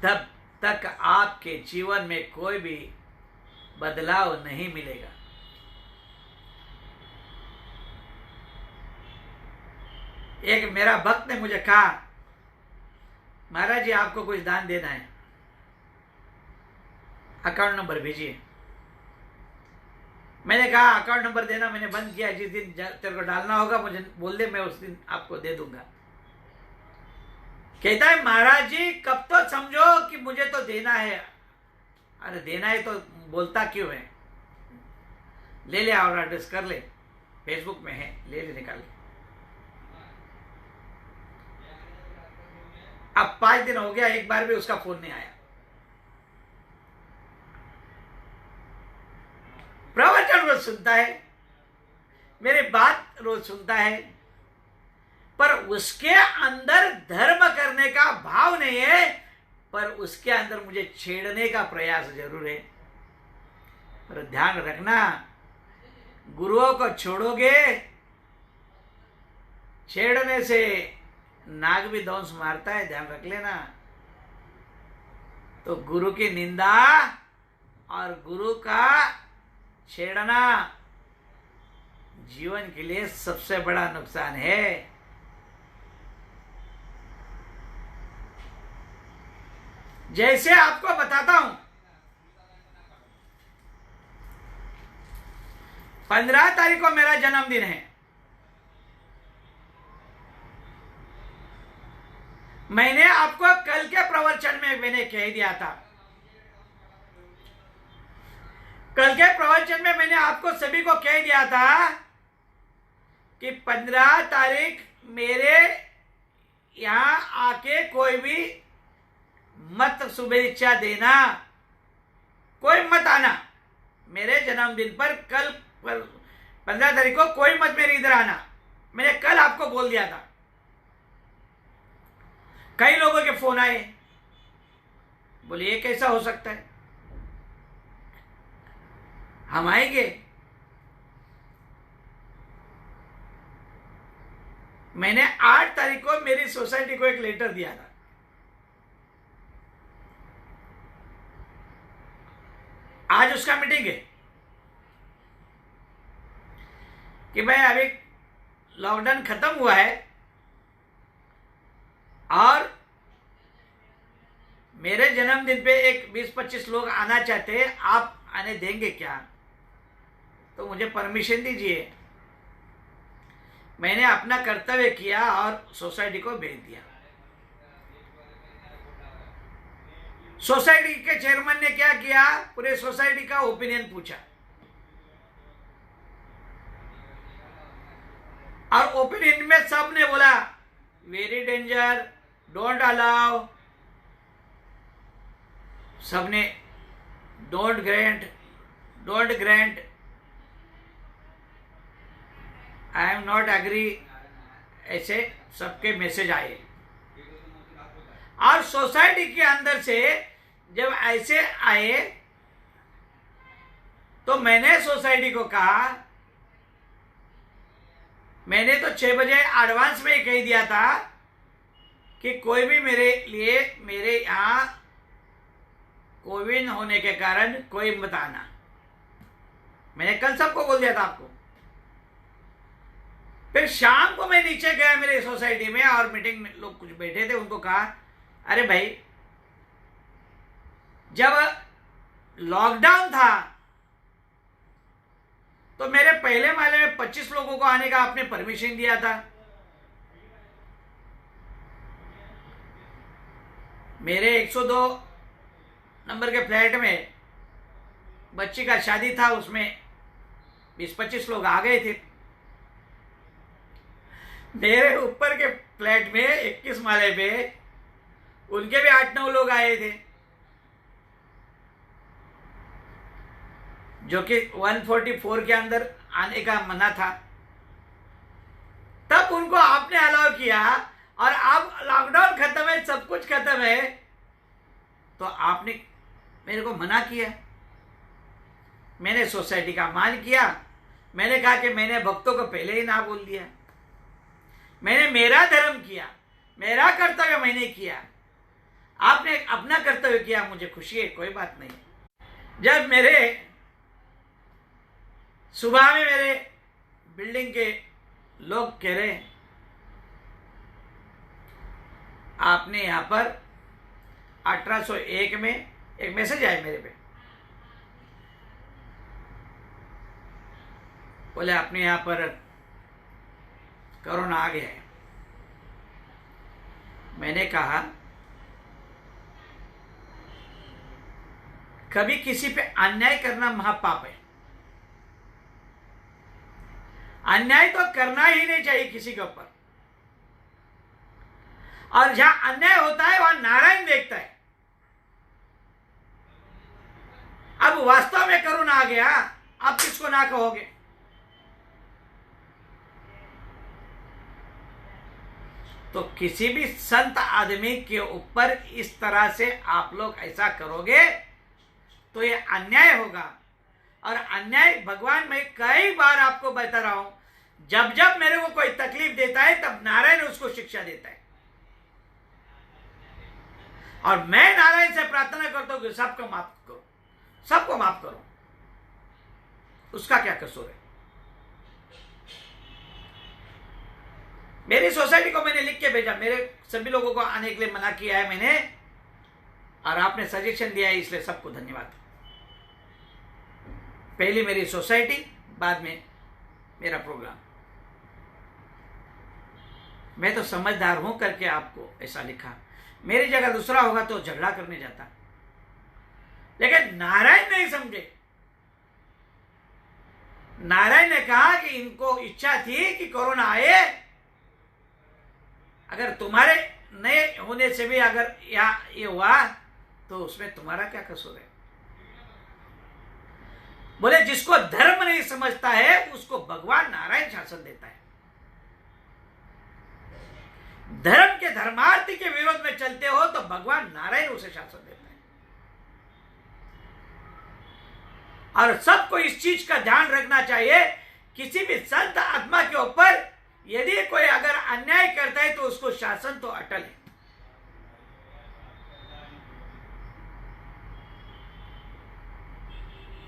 S1: तब तक आपके जीवन में कोई भी बदलाव नहीं मिलेगा। एक मेरा भक्त ने मुझे कहा, महाराज जी आपको कुछ दान देना है, अकाउंट नंबर भेजिए। मैंने कहा अकाउंट नंबर देना मैंने बंद किया, जिस दिन तेरे को डालना होगा मुझे बोल दे, मैं उस दिन आपको दे दूंगा। कहता है महाराज जी कब तो समझो कि मुझे तो देना है। अरे देना है तो बोलता क्यों है? ले ले और एड्रेस कर ले, फेसबुक में है, ले ले निकाल ले। अब 5 दिन हो गया, एक बार भी उसका फोन नहीं आया। प्रवचन रोज सुनता है, मेरी बात रोज सुनता है, पर उसके अंदर धर्म करने का भाव नहीं है, पर उसके अंदर मुझे छेड़ने का प्रयास जरूर है। पर ध्यान रखना, गुरुओं को छोड़ोगे, छेड़ने से नाग भी दंश मारता है, ध्यान रख लेना। तो गुरु की निंदा और गुरु का छेड़ना जीवन के लिए सबसे बड़ा नुकसान है। जैसे आपको बताता हूं, 15 तारीख को मेरा जन्मदिन है। मैंने आपको कल के प्रवचन में मैंने कह दिया था, कल के प्रवचन में मैंने आपको सभी को कह दिया था कि 15 तारीख मेरे यहां आके कोई भी मत शुभेच्छा देना, कोई मत आना मेरे जन्मदिन पर। कल 15 तारीख को कोई मत मेरे इधर आना, मैंने कल आपको बोल दिया था। कई लोगों के फोन आए, बोले ये कैसा हो सकता है, हम आएंगे। मैंने 8 तारीख को मेरी सोसाइटी को एक लेटर दिया था। आज उसका मीटिंग है कि भाई अभी लॉकडाउन खत्म हुआ है और मेरे जन्मदिन पे एक 20-25 लोग आना चाहते हैं, आप आने देंगे क्या? तो मुझे परमिशन दीजिए। मैंने अपना कर्तव्य किया और सोसाइटी को भेज दिया। सोसाइटी के चेयरमैन ने क्या किया, पूरे सोसाइटी का ओपिनियन पूछा और ओपिनियन में सब ने बोला वेरी डेंजर, डोंट अलाउ, सबने don't grant, I am not agree, ऐसे सबके मैसेज आए। और सोसाइटी के अंदर से जब ऐसे आए तो मैंने सोसाइटी को कहा, मैंने तो 6 बजे एडवांस में ही कह दिया था कि कोई भी मेरे लिए मेरे यहां कोविड होने के कारण कोई मत आना। मैंने कल सबको बोल दिया था आपको। फिर शाम को मैं नीचे गया मेरे सोसाइटी में और मीटिंग में लोग कुछ बैठे थे, उनको कहा अरे भाई जब लॉकडाउन था तो मेरे पहले माले में 25 लोगों को आने का आपने परमिशन दिया था। मेरे 102 नंबर के फ्लैट में बच्ची का शादी था, उसमें 20-25 लोग आ गए थे। मेरे ऊपर के फ्लैट में 21 माले पे उनके भी 8-9 लोग आए थे, जो कि 144 के अंदर आने का मना था। तब उनको आपने अलाउ किया और अब लॉकडाउन खत्म है, सब कुछ खत्म है, तो आपने मेरे को मना किया। मैंने सोसाइटी का मान किया। मैंने कहा कि मैंने भक्तों को पहले ही ना बोल दिया। मैंने मेरा धर्म किया, मेरा कर्तव्य मैंने किया, आपने अपना कर्तव्य किया, मुझे खुशी है, कोई बात नहीं। जब मेरे सुबह में मेरे बिल्डिंग के लोग कह रहे आपने यहां पर 1801 में एक मैसेज आया मेरे पे, बोले आपने यहां पर कोरोना आ गया है। मैंने कहा कभी किसी पे अन्याय करना महापाप है। अन्याय तो करना ही नहीं चाहिए किसी के ऊपर, और जहां अन्याय होता है वहां नारायण देखता है। अब वास्तव में कोरोना आ गया, आप किसको ना कहोगे? तो किसी भी संत आदमी के ऊपर इस तरह से आप लोग ऐसा करोगे तो ये अन्याय होगा। और अन्याय भगवान, मैं कई बार आपको बता रहा हूं, जब जब मेरे को कोई तकलीफ देता है तब नारायण उसको शिक्षा देता है। और मैं नारायण से प्रार्थना करता हूं कि सबको माफ करो, सबको माफ करो। उसका क्या कसूर है? मेरी सोसाइटी को मैंने लिख के भेजा, मेरे सभी लोगों को आने के लिए मना किया है मैंने, और आपने सजेशन दिया है, इसलिए सबको धन्यवाद। पहली मेरी सोसाइटी, बाद में मेरा प्रोग्राम। मैं तो समझदार हूं करके आपको ऐसा लिखा। मेरी जगह दूसरा होगा तो झगड़ा करने जाता, लेकिन नारायण नहीं समझे। नारायण ने कहा कि इनको इच्छा थी कि कोरोना आए, अगर तुम्हारे नए होने से भी अगर ये हुआ तो उसमें तुम्हारा क्या कसूर है। बोले जिसको धर्म नहीं समझता है उसको भगवान नारायण शासन देता है। धर्म के धर्मार्थी के विरोध में चलते हो तो भगवान नारायण उसे शासन देता है। और सबको इस चीज का ध्यान रखना चाहिए, किसी भी संत आत्मा के ऊपर यदि कोई अगर अन्याय करता है तो उसको शासन तो अटल है।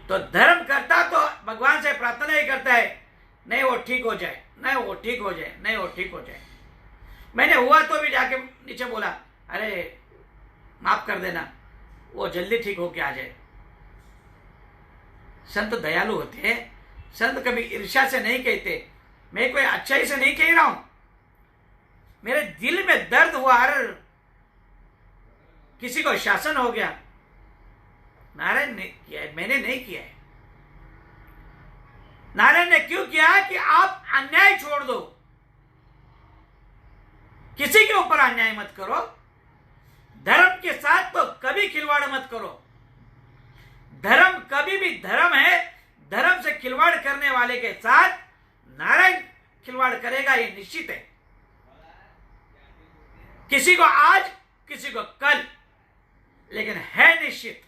S1: तो धर्म करता तो भगवान से प्रार्थना ही करता है, नहीं वो ठीक हो जाए, नहीं वो ठीक हो जाए, नहीं वो ठीक हो जाए। मैंने हुआ तो भी जाके नीचे बोला, अरे माफ कर देना, वो जल्दी ठीक होके आ जाए। संत दयालु होते हैं, संत कभी ईर्ष्या से नहीं कहते। मैं कोई अच्छाई से नहीं कह रहा हूं, मेरे दिल में दर्द हुआ, अरे किसी को शासन हो गया। नारायण ने किया है, मैंने नहीं किया है। नारायण ने क्यों किया कि आप अन्याय छोड़ दो, किसी के ऊपर अन्याय मत करो, धर्म के साथ तो कभी खिलवाड़ मत करो। धर्म कभी भी धर्म है, धर्म से खिलवाड़ करने वाले के साथ नारायण खिलवाड़ करेगा, ये निश्चित है। किसी को आज, किसी को कल, लेकिन है निश्चित।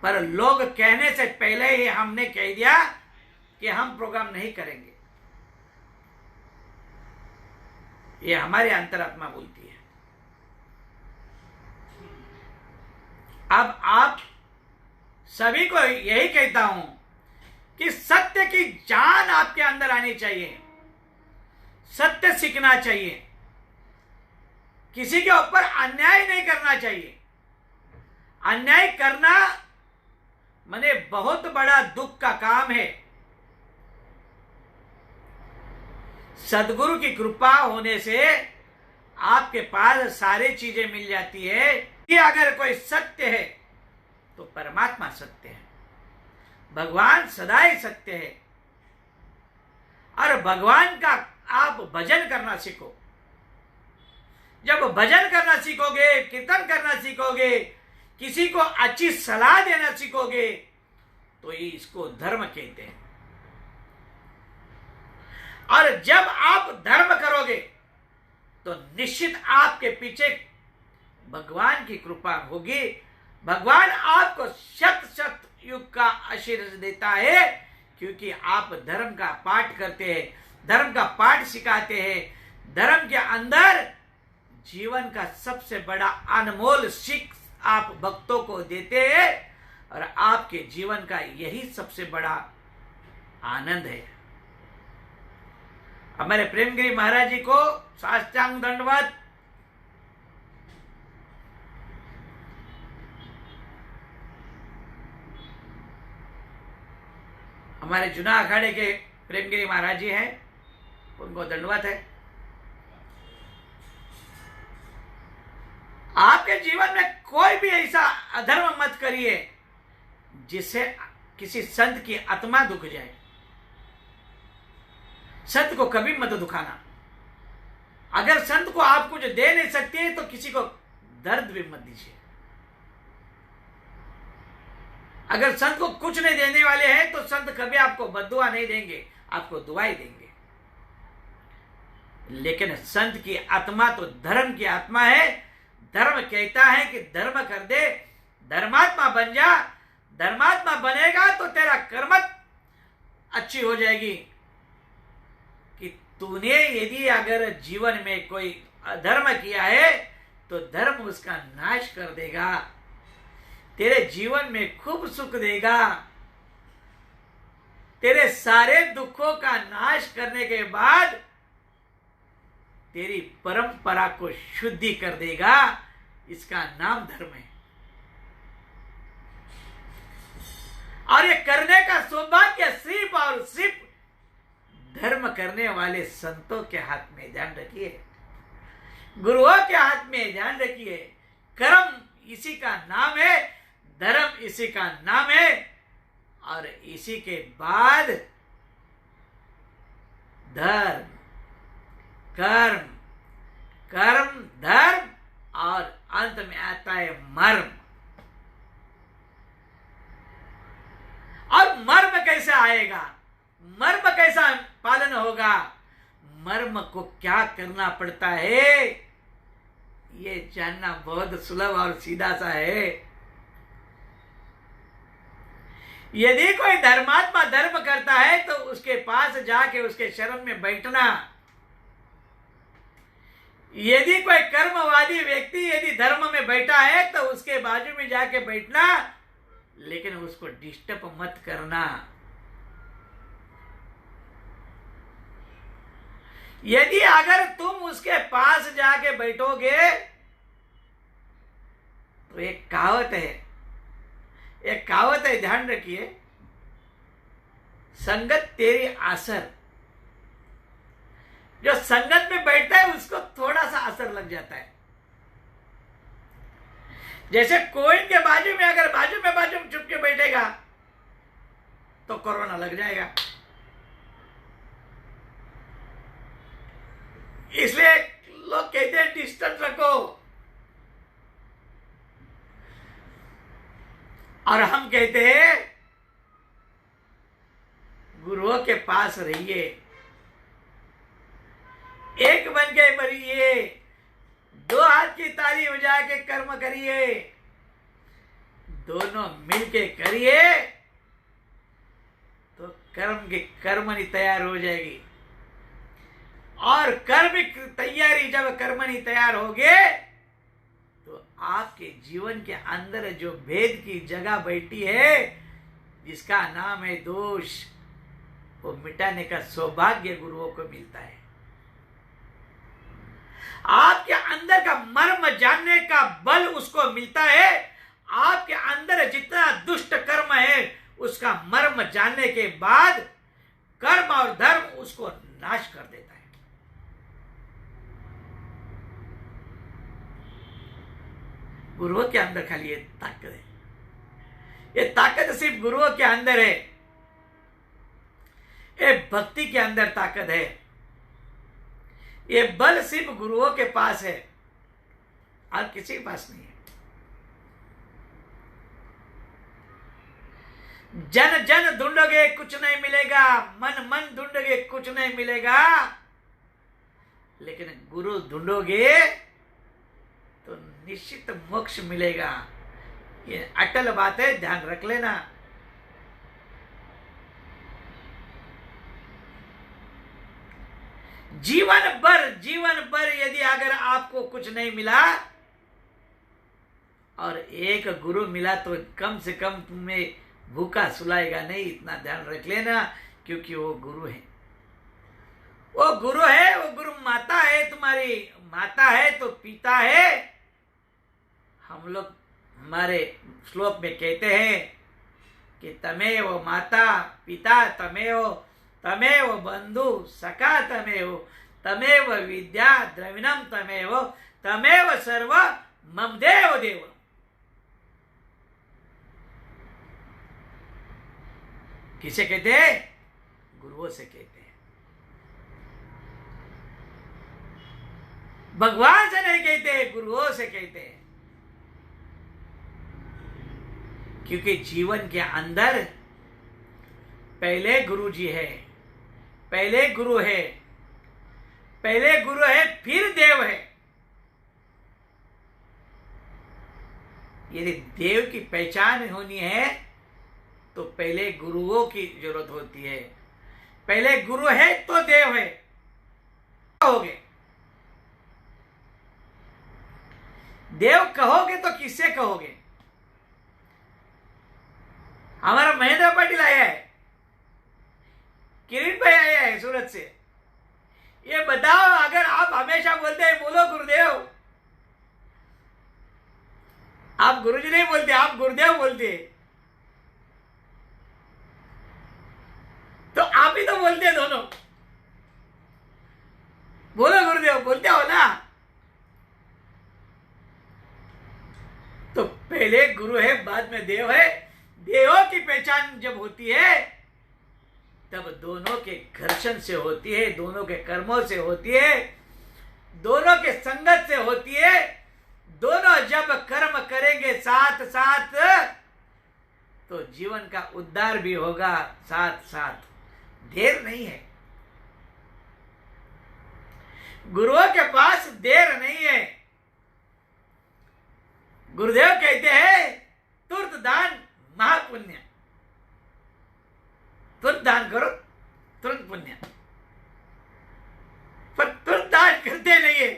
S1: पर लोग कहने से पहले ही हमने कह दिया कि हम प्रोग्राम नहीं करेंगे। ये हमारी अंतरात्मा बोलती है। अब आप सभी को यही कहता हूं कि सत्य की जान आपके अंदर आनी चाहिए, सत्य सीखना चाहिए, किसी के ऊपर अन्याय नहीं करना चाहिए। अन्याय करना माने बहुत बड़ा दुख का काम है। सदगुरु की कृपा होने से आपके पास सारी चीजें मिल जाती है कि अगर कोई सत्य है तो परमात्मा सत्य है, भगवान सदा ही सत्य है। और भगवान का आप भजन करना सीखो। जब भजन करना सीखोगे, कीर्तन करना सीखोगे, किसी को अच्छी सलाह देना सीखोगे, तो ये इसको धर्म कहते हैं। और जब आप धर्म करोगे तो निश्चित आपके पीछे भगवान की कृपा होगी। भगवान आपको शत शत युग का आशीर्वाद देता है, क्योंकि आप धर्म का पाठ करते हैं, धर्म का पाठ सिखाते हैं। धर्म के अंदर जीवन का सबसे बड़ा अनमोल सीख आप भक्तों को देते हैं, और आपके जीवन का यही सबसे बड़ा आनंद है। हमारे प्रेमगिरी महाराज जी को साष्टांग दंडवत। हमारे जुना अखाड़े के प्रेमगिरी महाराज जी हैं, उनको दंडवत है। आपके जीवन में कोई भी ऐसा अधर्म मत करिए जिससे किसी संत की आत्मा दुख जाए। संत को कभी मत दुखाना। अगर संत को आप कुछ दे नहीं सकते तो किसी को दर्द भी मत दीजिए। अगर संत को कुछ नहीं देने वाले हैं तो संत कभी आपको बद्दुआ नहीं देंगे, आपको दुआई देंगे। लेकिन संत की आत्मा तो धर्म की आत्मा है। धर्म कहता है कि धर्म कर दे, धर्मात्मा बन जा। धर्मात्मा बनेगा तो तेरा कर्मत अच्छी हो जाएगी। कि तूने यदि अगर जीवन में कोई अधर्म किया है तो धर्म उसका नाश कर देगा, तेरे जीवन में खूब सुख देगा। तेरे सारे दुखों का नाश करने के बाद तेरी परंपरा को शुद्धि कर देगा। इसका नाम धर्म है। और ये करने का सौभाग्य सिर्फ और सिर्फ धर्म करने वाले संतों के हाथ में। ध्यान रखिए, गुरुओं के हाथ में। ध्यान रखिए, कर्म इसी का नाम है, धर्म इसी का नाम है। और इसी के बाद धर्म, कर्म, कर्म, धर्म, और अंत में आता है मर्म। और मर्म कैसे आएगा, मर्म कैसा पालन होगा, मर्म को क्या करना पड़ता है, ये जानना बहुत सुलभ और सीधा सा है। यदि कोई धर्मात्मा धर्म करता है तो उसके पास जाके उसके शरण में बैठना। यदि कोई कर्मवादी व्यक्ति यदि धर्म में बैठा है तो उसके बाजू में जाके बैठना, लेकिन उसको डिस्टर्ब मत करना। यदि अगर तुम उसके पास जाके बैठोगे तो एक कहावत है, एक कहावत है, ध्यान रखिए, संगत तेरी आसर। जो संगत में बैठता है उसको थोड़ा सा असर लग जाता है। जैसे कोई के बाजू में अगर बाजू में चुप के बैठेगा तो कोरोना लग जाएगा। इसलिए लोग कहते हैं डिस्टेंस रखो, और हम कहते हैं गुरुओं के पास रहिए, एक बन के मरिए, दो हाथ की ताली बजा के कर्म करिए, दोनों मिलके करिए तो कर्म की कर्मणि तैयार हो जाएगी। और कर्म तैयारी जब कर्मणि तैयार होगे तो आपके जीवन के अंदर जो भेद की जगह बैठी है, जिसका नाम है दोष, वो मिटाने का सौभाग्य गुरुओं को मिलता है। आपके अंदर का मर्म जानने का बल उसको मिलता है। आपके अंदर जितना दुष्ट कर्म है उसका मर्म जानने के बाद कर्म और धर्म उसको नाश कर देता है। गुरुओं के अंदर खाली ये ताकत है, ये ताकत सिर्फ गुरुओं के अंदर है, ये भक्ति के अंदर ताकत है, ये बल सिर्फ गुरुओं के पास है और किसी के पास नहीं है। जन जन ढूंढोगे कुछ नहीं मिलेगा, मन मन ढूंढोगे कुछ नहीं मिलेगा, लेकिन गुरु ढूंढोगे तो निश्चित मोक्ष मिलेगा। ये अटल बात है, ध्यान रख लेना। जीवन भर यदि अगर आपको कुछ नहीं मिला और एक गुरु मिला तो कम से कम तुम्हें भूखा सुलाएगा नहीं, इतना ध्यान रख लेना। क्योंकि वो गुरु है, वो गुरु है, वो गुरु माता है, तुम्हारी माता है तो पिता है। हम लोग हमारे श्लोक में कहते हैं कि तमेव माता पिता तमेव बंधु सखा तमेव विद्या द्रविणम तमेव सर्व मम देव देव। किसे कहते हैं? गुरुओं से कहते हैं। भगवान से नहीं कहते, गुरुओं से कहते हैं। क्योंकि जीवन के अंदर पहले गुरु जी है, पहले गुरु है, पहले गुरु है फिर देव है। यदि देव की पहचान होनी है तो पहले गुरुओं की जरूरत होती है। पहले गुरु है तो देव है। कहोगे देव कहोगे तो किससे कहोगे? हमारा महेंद्र पाटिल आया है, किरीट भाई आया है सूरत से, ये बताओ, अगर आप हमेशा बोलते हैं बोलो गुरुदेव, आप गुरुजी नहीं बोलते, आप गुरुदेव बोलते, तो आप ही तो बोलते हैं दोनों, बोलो गुरुदेव बोलते हो ना। तो पहले गुरु है, बाद में देव है। देवों की पहचान जब होती है तब दोनों के घर्षण से होती है, दोनों के कर्मों से होती है, दोनों के संगत से होती है। दोनों जब कर्म करेंगे साथ साथ तो जीवन का उद्धार भी होगा साथ साथ। देर नहीं है, गुरुओं के पास देर नहीं है। गुरुदेव कहते हैं तुरंत दान महापुण्य, तुरंत दान करो तुरंत पुण्य। पर तुरंत दान करते नहीं है।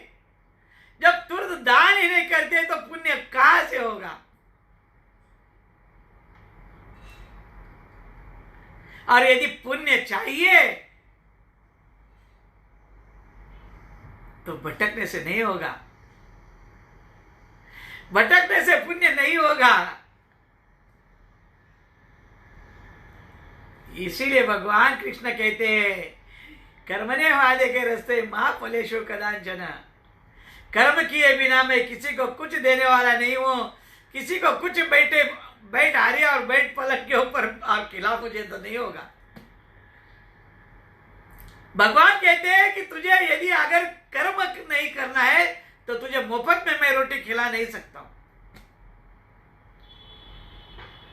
S1: जब तुरंत दान ही नहीं करते तो पुण्य कहां से होगा? और यदि पुण्य चाहिए तो भटकने से नहीं होगा, भटकने से पुण्य नहीं होगा। इसीलिए भगवान कृष्ण कहते हैं कर्मने वाले के रास्ते महाफलेशु कदांचन। कर्म किए बिना मैं किसी को कुछ देने वाला नहीं हूं। किसी को कुछ बैठ हारे और बैठ पलक के ऊपर और खिलाफ मुझे तो नहीं होगा। भगवान कहते हैं कि तुझे यदि अगर कर्म नहीं करना है तो तुझे मुफ्त में मैं रोटी खिला नहीं सकता हूं,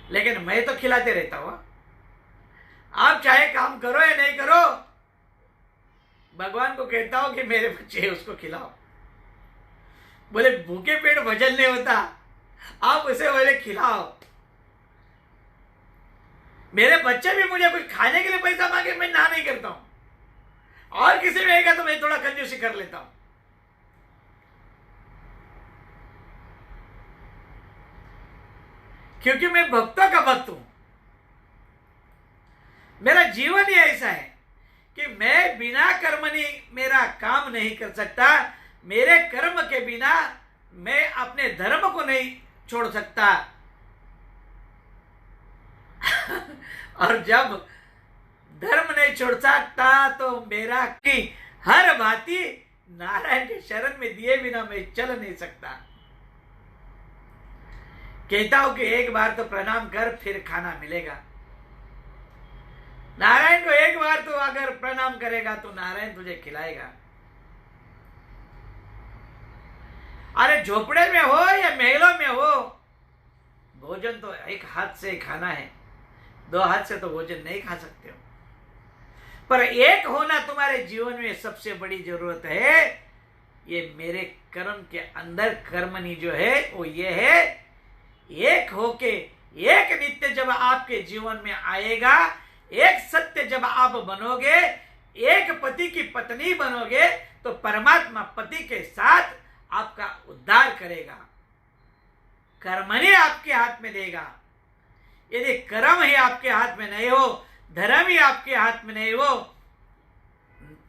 S1: लेकिन मैं तो खिलाते रहता हूं। आप चाहे काम करो या नहीं करो, भगवान को कहता हूं कि मेरे बच्चे उसको खिलाओ। बोले भूखे पेट भजन नहीं होता, आप उसे बोले खिलाओ। मेरे बच्चे भी मुझे कुछ खाने के लिए पैसा मांगे, मैं ना नहीं करता हूं। और किसी में आएगा तो मैं थोड़ा कंजूसी कर लेता हूं। क्योंकि मैं भक्तों का भक्त हूं। मेरा जीवन ही ऐसा है कि मैं बिना कर्मणि मेरा काम नहीं कर सकता। मेरे कर्म के बिना मैं अपने धर्म को नहीं छोड़ सकता। और जब धर्म नहीं छोड़ सकता तो मेरा की हर भांति नारायण के शरण में दिए बिना मैं चल नहीं सकता। कहता हूं कि एक बार तो प्रणाम कर, फिर खाना मिलेगा। नारायण को एक बार तो अगर प्रणाम करेगा तो नारायण तुझे खिलाएगा। अरे झोपड़े में हो या महलों में हो, भोजन तो एक हाथ से खाना है, दो हाथ से तो भोजन नहीं खा सकते हो। पर एक होना तुम्हारे जीवन में सबसे बड़ी जरूरत है। ये मेरे कर्म के अंदर कर्मणि जो है वो ये है, एक होके एक नित्य जब आपके जीवन में आएगा, एक सत्य जब आप बनोगे, एक पति की पत्नी बनोगे तो परमात्मा पति के साथ आपका उद्धार करेगा। कर्मणि आपके हाथ में देगा। यदि कर्म ही आपके हाथ में नहीं हो, धर्म ही आपके हाथ में नहीं हो,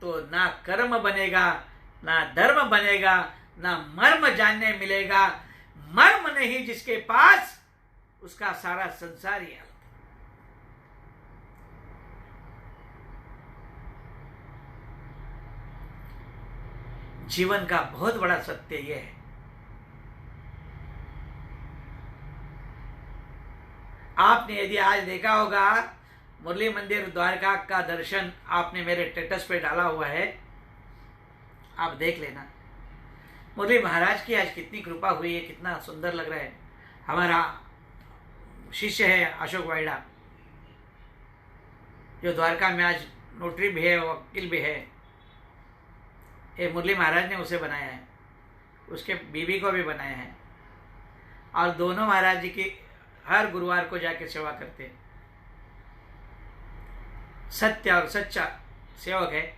S1: तो ना कर्म बनेगा, ना धर्म बनेगा, ना मर्म जानने मिलेगा। मर्म नहीं जिसके पास, उसका सारा संसार ही है। जीवन का बहुत बड़ा सत्य यह है। आपने यदि आज देखा होगा मुरली मंदिर द्वारका का दर्शन आपने मेरे स्टेटस पे डाला हुआ है, आप देख लेना। मुरली महाराज की आज कितनी कृपा हुई है, कितना सुंदर लग रहा है। हमारा शिष्य है अशोक वाइडा, जो द्वारका में आज नोटरी भी है, वकील भी है। ये मुरली महाराज ने उसे बनाया है, उसके बीबी को भी बनाया है, और दोनों महाराज जी की हर गुरुवार को जाके सेवा करते हैं। सत्य और सच्चा सेवक है।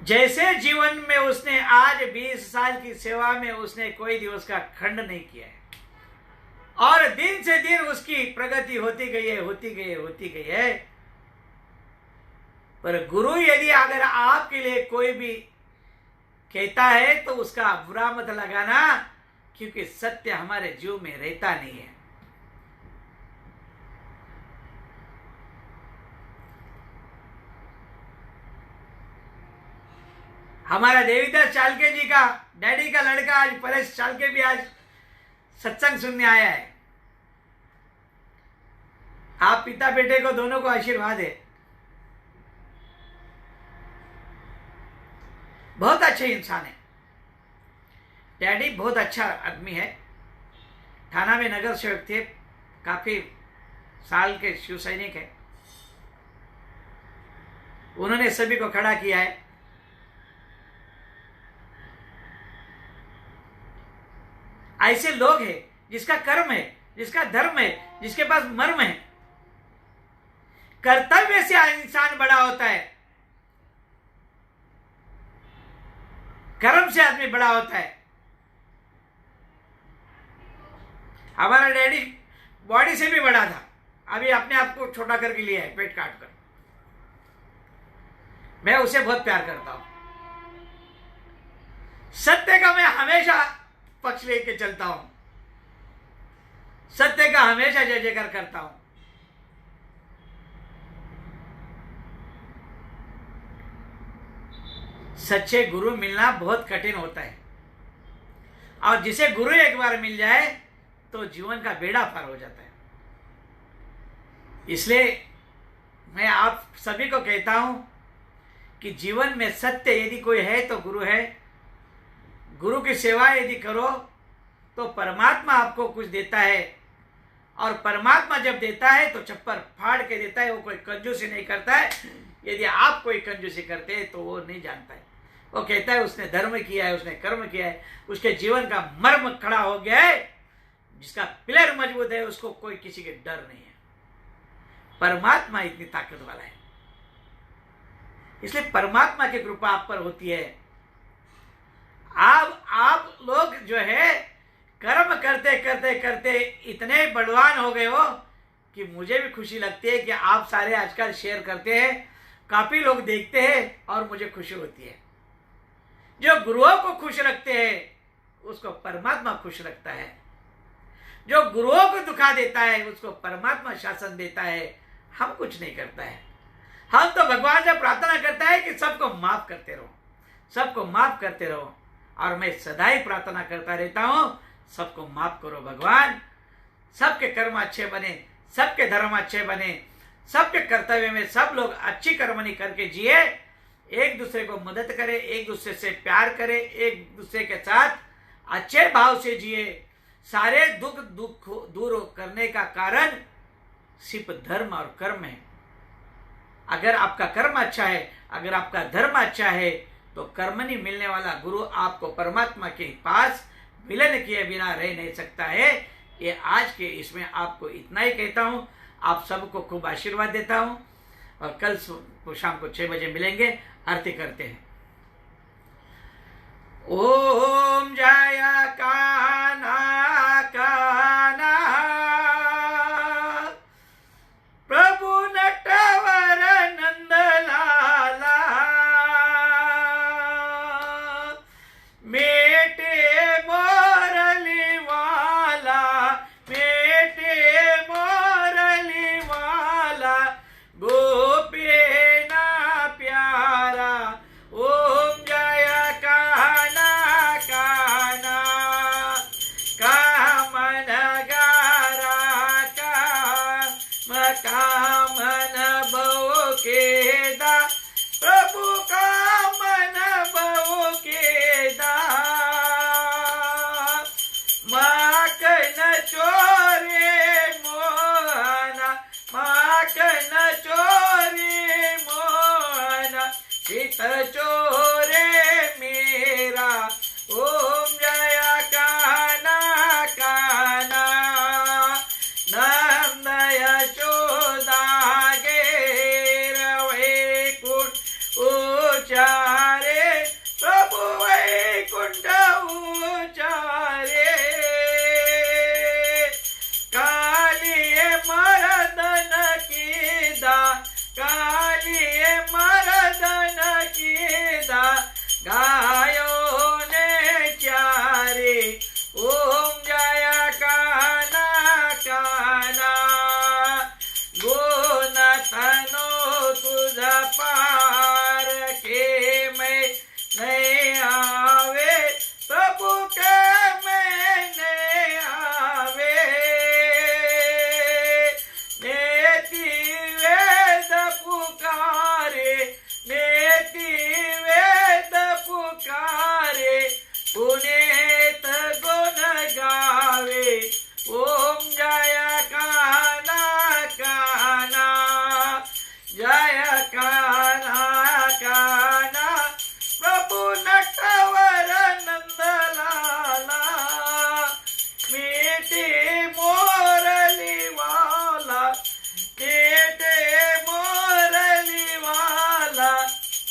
S1: जैसे जीवन में उसने आज 20 साल की सेवा में उसने कोई दिवस का खंड नहीं किया है, और दिन से दिन उसकी प्रगति होती गई है, होती गई है, होती गई है। पर गुरु यदि अगर आपके लिए कोई भी कहता है तो उसका बुरा मत लगाना, क्योंकि सत्य हमारे जीव में रहता नहीं है। हमारा देवीदास चालके जी का डैडी का लड़का आज परेश चालके भी आज सत्संग सुनने आया है। आप पिता बेटे को दोनों को आशीर्वाद है। बहुत अच्छे इंसान है। डैडी बहुत अच्छा आदमी है। थाना में नगर सेवक थे, काफी साल के शिव सैनिक है। उन्होंने सभी को खड़ा किया है। ऐसे लोग हैं जिसका कर्म है, जिसका धर्म है, जिसके पास मर्म है। कर्तव्य से इंसान बड़ा होता है, कर्म से आदमी बड़ा होता है। हमारा डैडी बॉडी से भी बड़ा था, अभी अपने आप को छोटा करके लिया है पेट काट कर। मैं उसे बहुत प्यार करता हूं। सत्य का मैं हमेशा पक्ष लेके चलता हूं, सत्य का हमेशा जय जयकार करता हूं। सच्चे गुरु मिलना बहुत कठिन होता है, और जिसे गुरु एक बार मिल जाए तो जीवन का बेड़ा पार हो जाता है। इसलिए मैं आप सभी को कहता हूं कि जीवन में सत्य यदि कोई है तो गुरु है। गुरु की सेवा यदि करो तो परमात्मा आपको कुछ देता है, और परमात्मा जब देता है तो छप्पर फाड़ के देता है। वो कोई कंजूसी नहीं करता है। यदि आप कोई कंजूसी करते हैं तो वो नहीं जानता है। वो कहता है उसने धर्म किया है, उसने कर्म किया है, उसके जीवन का मर्म खड़ा हो गया है। जिसका पिलर मजबूत है उसको कोई किसी के डर नहीं है। परमात्मा इतनी ताकत वाला है, इसलिए परमात्मा की कृपा आप पर होती है। आप लोग जो है कर्म करते करते करते इतने बलवान हो गए हो कि मुझे भी खुशी लगती है कि आप सारे आजकल शेयर करते हैं, काफी लोग देखते हैं और मुझे खुशी होती है। जो गुरुओं को खुश रखते हैं उसको परमात्मा खुश रखता है। जो गुरुओं को दुखा देता है उसको परमात्मा शासन देता है। हम कुछ नहीं करता है। हम तो भगवान से प्रार्थना करता है कि सबको माफ करते रहो, सबको माफ करते रहो। और मैं सदा ही प्रार्थना करता रहता हूं, सबको माफ करो भगवान। सबके कर्म अच्छे बने, सबके धर्म अच्छे बने, सबके कर्तव्य में सब लोग अच्छी कर्मणी करके जिए, एक दूसरे को मदद करे, एक दूसरे से प्यार करे, एक दूसरे के साथ अच्छे भाव से जिए। सारे दुख दूर करने का कारण सिर्फ धर्म और कर्म है। अगर आपका कर्म अच्छा है, अगर आपका धर्म अच्छा है, तो कर्मणी मिलने वाला गुरु आपको परमात्मा के पास मिलन किए बिना रह नहीं सकता है। ये आज के इसमें आपको इतना ही कहता हूं। आप सबको खूब आशीर्वाद देता हूं, और कल शाम को 6 बजे मिलेंगे। आरती करते हैं। ओम जय कान्हा कान्हा प्रभु नटवर नंदलाला, मेटे मोरली वाला, मेटे मोरली वाला, गोपी ना प्यारा। ओम जय कान्हा कान्हा कामन गारा कामन बहु के दा, प्रभु कामन बहु के दा। माखन चोरे मोहना, माखन चोरे मोहना, चित चोरे मेरा। ओम जय कान्हा कान्हा नंद यशोदा गेर वैकुंठ उचारे, प्रभु वैकुंठ उचारे। कालिए मर्दन की दा, कालिए मर्दन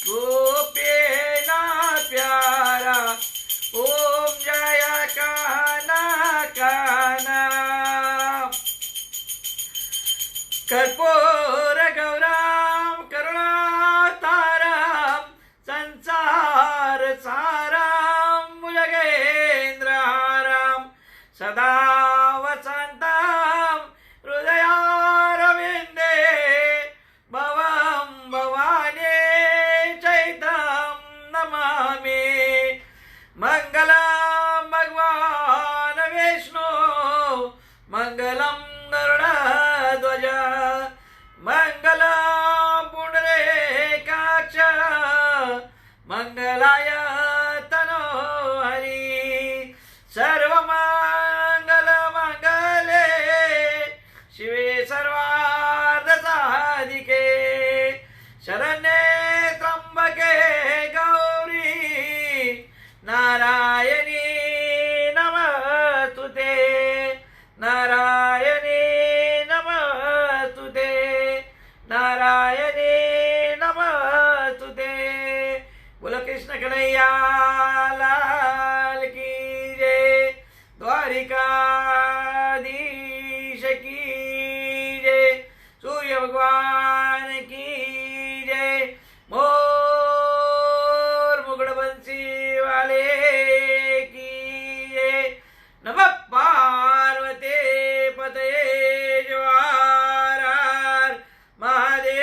S1: गोपेना प्यारा ओम जय काना काना कर्पूर गौराम करुणाताराम संसार साराम भुजगेन्द्रहाराम सदा वसन्ताम हृदयारविन्दे भवं भवानी चैतं नमामि मंगलम भगवान विष्णु मंगलम गरुड़ध्वज मंगलम पुंडरीकाक्ष मंगलाय तनोहरि सर्वमंगल मंगले शिवे सर्वार्थ साधिके शरण्ये त्र्यंबके गौरी नारायणी नमस्तुते नारायणी नमस्तुते नारायणी नमस्तुते बोलो कृष्ण कन्हैया लाल की जय द्वारिकाधीश की जय सूर्य भगवान की जय मोर मुकुट बंसी वाले की जय नमः पार्वती पतये जवाहर हर महादेव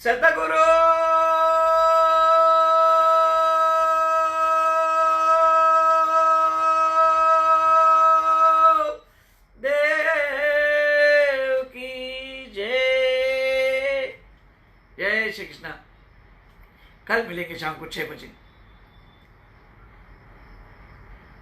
S1: सतगुरु देव की जय। जय श्री कृष्ण। कल मिलेंगे शाम को 6 बजे।